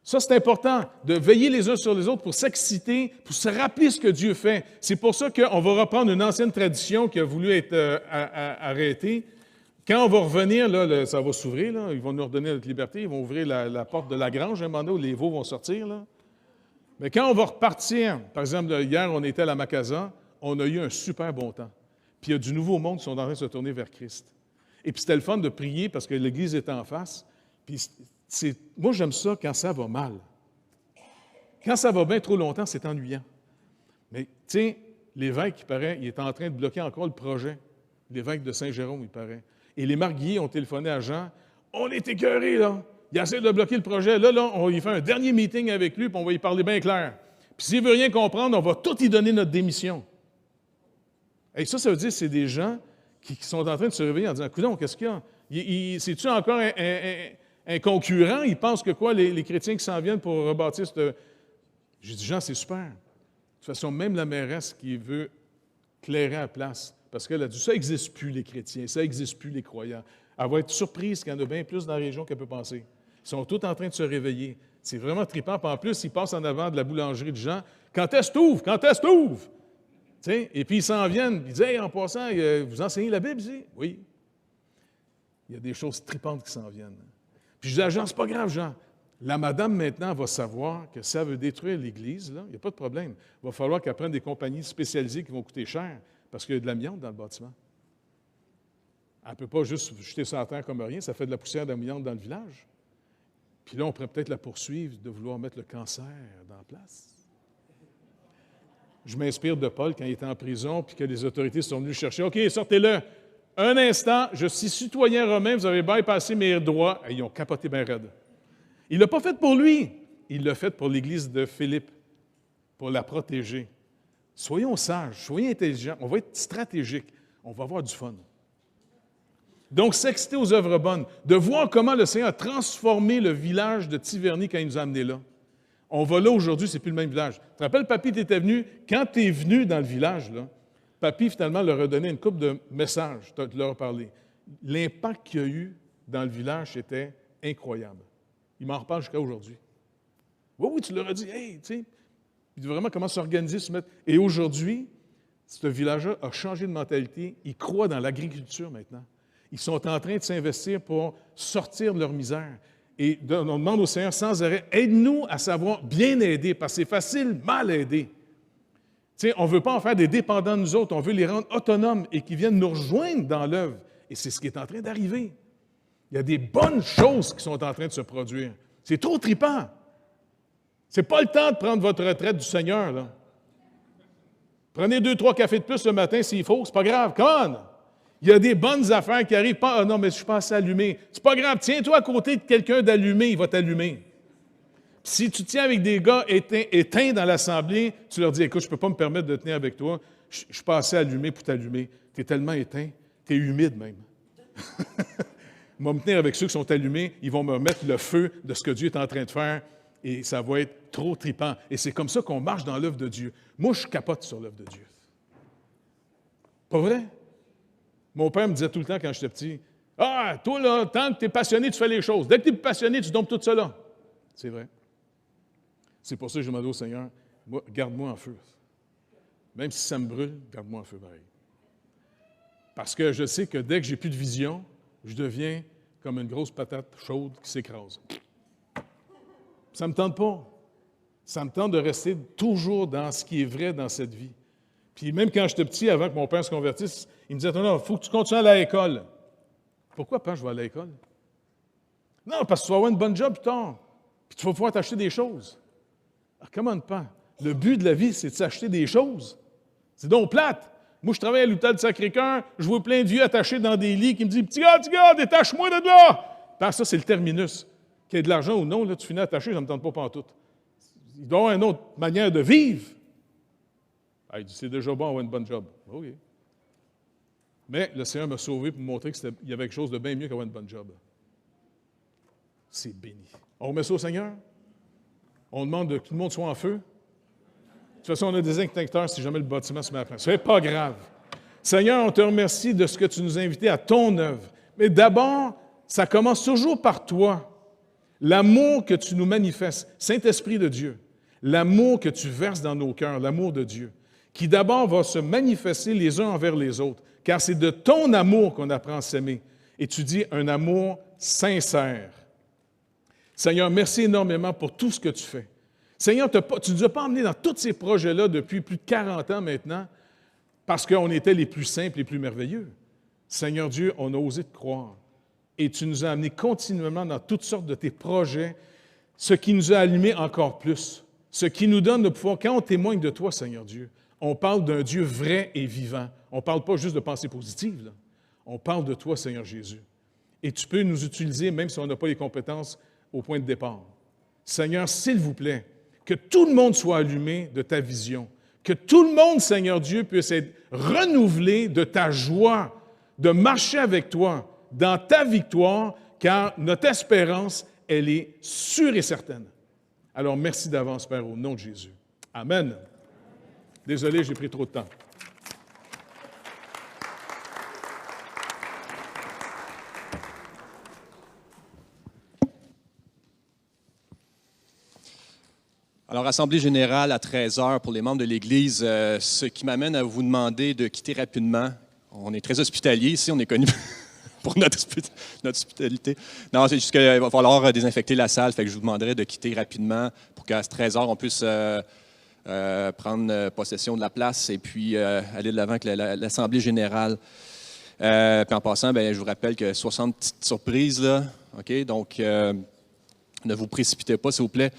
Ça, c'est important, de veiller les uns sur les autres pour s'exciter, pour se rappeler ce que Dieu fait. C'est pour ça qu'on va reprendre une ancienne tradition qui a voulu être arrêtée. Quand on va revenir, là, ça va s'ouvrir, là, ils vont nous redonner notre liberté, ils vont ouvrir la porte de la grange, un moment donné, où les veaux vont sortir. Là. Mais quand on va repartir, par exemple, hier, on était à la Macasa, on a eu un super bon temps. Puis il y a du nouveau monde qui sont en train de se tourner vers Christ. Et puis c'était le fun de prier parce que l'Église était en face. Puis moi, j'aime ça quand ça va mal. Quand ça va bien trop longtemps, c'est ennuyant. Mais, tu sais, l'évêque, il paraît, il est en train de bloquer encore le projet. L'évêque de Saint-Jérôme, il paraît. Et les marguilliers ont téléphoné à Jean. « On est écœurés, là! Il essaie de bloquer le projet. Là, on va y faire un dernier meeting avec lui, puis on va y parler bien clair. Puis s'il ne veut rien comprendre, on va tout y donner notre démission. » Et ça veut dire que c'est des gens qui sont en train de se réveiller en disant « Coudonc, qu'est-ce qu'il y a? C'est-tu encore un concurrent? Il pense que quoi, les chrétiens qui s'en viennent pour rebâtir cette... » J'ai dit « Jean, c'est super. De toute façon, même la mairesse qui veut clairer à la place, parce qu'elle a dit « Ça n'existe plus, les chrétiens, ça n'existe plus, les croyants. » Elle va être surprise qu'il y en a bien plus dans la région qu'elle peut penser. Ils sont tous en train de se réveiller. C'est vraiment trippant. Puis en plus, ils passent en avant de la boulangerie de Jean. « Quand est-ce que tu ouvres? Quand est-ce que tu ouvres? » Et puis ils s'en viennent. Ils disent « Hey, en passant, vous enseignez la Bible? » Je dis « Oui. » Il y a des choses trippantes qui s'en viennent. Puis je dis à Jean, c'est pas grave, Jean. La madame, maintenant, va savoir que ça veut détruire l'Église, là, il n'y a pas de problème. Il va falloir qu'elle prenne des compagnies spécialisées qui vont coûter cher, parce qu'il y a de l'amiante dans le bâtiment. Elle ne peut pas juste jeter ça à terre comme rien, ça fait de la poussière d'amiante dans le village. Puis là, on pourrait peut-être la poursuivre de vouloir mettre le cancer dans la place. Je m'inspire de Paul quand il était en prison, puis que les autorités sont venues chercher. « OK, sortez-le. Un instant, je suis citoyen romain, vous avez bypassé mes droits. » Et ils ont capoté bien raide. Il ne l'a pas fait pour lui. Il l'a fait pour l'Église de Philippe, pour la protéger. Soyons sages, soyons intelligents. On va être stratégiques. On va avoir du fun. Donc, s'exciter aux œuvres bonnes, de voir comment le Seigneur a transformé le village de Tiverny quand il nous a amenés là. On va là aujourd'hui, c'est plus le même village. Tu te rappelles, Papy, tu étais venu. Quand tu es venu dans le village, là, Papy, finalement, leur a donné une couple de messages. Tu leur as parlé. L'impact qu'il y a eu dans le village était incroyable. Il m'en reparle jusqu'à aujourd'hui. Oui, tu leur as dit, hey, tu sais, puis vraiment comment s'organiser, se mettre. Et aujourd'hui, ce village-là a changé de mentalité. Ils croient dans l'agriculture maintenant. Ils sont en train de s'investir pour sortir de leur misère. Et on demande au Seigneur sans arrêt, aide-nous à savoir bien aider, parce que c'est facile, mal aider. Tu sais, on ne veut pas en faire des dépendants de nous autres, on veut les rendre autonomes et qu'ils viennent nous rejoindre dans l'œuvre Et c'est ce qui est en train d'arriver. Il y a des bonnes choses qui sont en train de se produire. C'est trop trippant. C'est pas le temps de prendre votre retraite du Seigneur, là. Prenez 2-3 cafés de plus le matin s'il faut, c'est pas grave. Come on! Il y a des bonnes affaires qui arrivent. Pas, ah non, mais je suis pas assez allumé. C'est pas grave. Tiens-toi à côté de quelqu'un d'allumé, il va t'allumer. Si tu tiens avec des gars éteints dans l'assemblée, tu leur dis, écoute, je ne peux pas me permettre de tenir avec toi. Je ne suis pas assez allumé pour t'allumer. Tu es tellement éteint, tu es humide même. Ils vont me tenir avec ceux qui sont allumés, ils vont me remettre le feu de ce que Dieu est en train de faire et ça va être trop trippant. Et c'est comme ça qu'on marche dans l'œuvre de Dieu. Moi, je capote sur l'œuvre de Dieu. Pas vrai? Mon père me disait tout le temps quand j'étais petit, « Ah, toi là, tant que tu es passionné, tu fais les choses. Dès que tu es passionné, tu tombes tout cela. » C'est vrai. C'est pour ça que je demande au Seigneur, garde-moi en feu. Même si ça me brûle, garde-moi en feu pareil. Parce que je sais que dès que j'ai plus de vision, je deviens comme une grosse patate chaude qui s'écrase. Ça ne me tente pas. Ça me tente de rester toujours dans ce qui est vrai dans cette vie. Puis même quand j'étais petit, avant que mon père se convertisse, il me disait, non, il faut que tu continues à aller à l'école. Pourquoi, père, je vais aller à l'école? Non, parce que tu vas avoir une bonne job plus tard. Puis tu vas pouvoir t'acheter des choses. Alors, comment pas? Le but de la vie, c'est de s'acheter des choses. C'est donc plate. Moi, je travaille à l'hôpital de Sacré-Cœur, je vois plein de vieux attachés dans des lits qui me disent « Petit gars, détache-moi de là! » Parce que ça, c'est le terminus. Qu'il y ait de l'argent ou non, là, tu finis attaché, ça ne me tente pas pantoute. Il doit y avoir une autre manière de vivre. Ah, il dit « C'est déjà bon, avoir une bonne job. » OK. Mais le Seigneur m'a sauvé pour me montrer qu'il y avait quelque chose de bien mieux qu'avoir une bonne job. C'est béni. On remet ça au Seigneur? On demande que tout le monde soit en feu? De toute façon, on a des extincteurs si jamais le bâtiment se met à prendre. Ce n'est pas grave. Seigneur, on te remercie de ce que tu nous as invités à ton œuvre. Mais d'abord, ça commence toujours par toi. L'amour que tu nous manifestes, Saint-Esprit de Dieu, l'amour que tu verses dans nos cœurs, l'amour de Dieu, qui d'abord va se manifester les uns envers les autres, car c'est de ton amour qu'on apprend à s'aimer. Et tu dis un amour sincère. Seigneur, merci énormément pour tout ce que tu fais. Seigneur, tu ne nous as pas emmenés dans tous ces projets-là depuis plus de 40 ans maintenant parce qu'on était les plus simples, les plus merveilleux. Seigneur Dieu, on a osé te croire. Et tu nous as amenés continuellement dans toutes sortes de tes projets, ce qui nous a allumés encore plus, ce qui nous donne le pouvoir. Quand on témoigne de toi, Seigneur Dieu, on parle d'un Dieu vrai et vivant. On ne parle pas juste de pensée positive, là. On parle de toi, Seigneur Jésus. Et tu peux nous utiliser même si on n'a pas les compétences au point de départ. Seigneur, s'il vous plaît, que tout le monde soit allumé de ta vision, que tout le monde, Seigneur Dieu, puisse être renouvelé de ta joie, de marcher avec toi dans ta victoire, car notre espérance, elle est sûre et certaine. Alors, merci d'avance, Père, au nom de Jésus. Amen. Désolé, j'ai pris trop de temps. Alors, Assemblée générale à 13h pour les membres de l'Église, ce qui m'amène à vous demander de quitter rapidement. On est très hospitalier ici, on est connu pour notre hospitalité. Non, c'est juste qu'il va falloir désinfecter la salle, fait que je vous demanderai de quitter rapidement pour qu'à 13h, on puisse prendre possession de la place et puis aller de l'avant avec l'Assemblée générale. Puis en passant, je vous rappelle que 60 petites surprises, là, OK? Donc, ne vous précipitez pas, s'il vous plaît.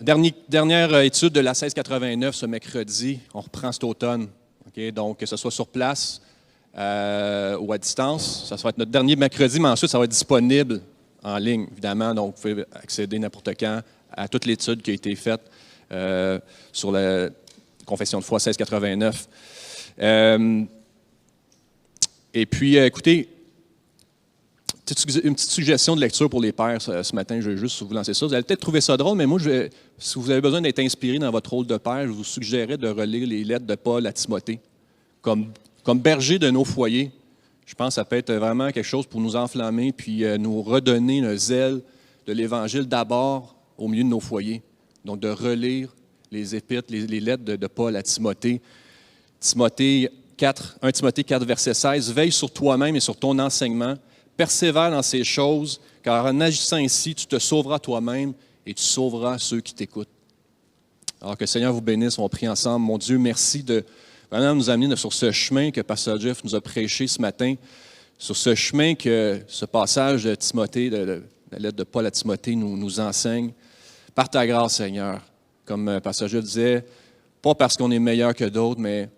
Dernière étude de la 1689 ce mercredi. On reprend cet automne. Okay? Donc, que ce soit sur place ou à distance. Ça va être notre dernier mercredi, mais ensuite, ça va être disponible en ligne, évidemment. Donc, vous pouvez accéder n'importe quand à toute l'étude qui a été faite sur la Confession de foi 1689. Et puis, écoutez, une petite suggestion de lecture pour les pères ce matin, je vais juste vous lancer ça. Vous allez peut-être trouver ça drôle, mais moi, si vous avez besoin d'être inspiré dans votre rôle de père, je vous suggérerais de relire les lettres de Paul à Timothée. Comme berger de nos foyers, je pense que ça peut être vraiment quelque chose pour nous enflammer puis nous redonner le zèle de l'Évangile d'abord au milieu de nos foyers. Donc, de relire les épîtres, les lettres de Paul à Timothée. 1 Timothée 4, verset 16, « Veille sur toi-même et sur ton enseignement, persévère dans ces choses, car en agissant ainsi, tu te sauveras toi-même et tu sauveras ceux qui t'écoutent. » Alors que le Seigneur vous bénisse, on prie ensemble. Mon Dieu, merci de vraiment nous amener sur ce chemin que Pasteur Jeff nous a prêché ce matin, sur ce chemin que ce passage de Timothée, de la lettre de Paul à Timothée nous enseigne. Par ta grâce, Seigneur, comme Pasteur Jeff disait, pas parce qu'on est meilleur que d'autres, mais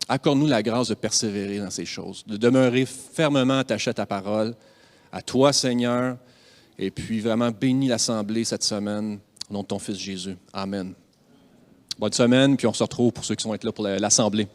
accorde-nous la grâce de persévérer dans ces choses, de demeurer fermement attaché à ta parole, à toi, Seigneur, et puis vraiment bénis l'Assemblée cette semaine, au nom de ton Fils Jésus. Amen. Bonne semaine, puis on se retrouve pour ceux qui sont là pour l'Assemblée.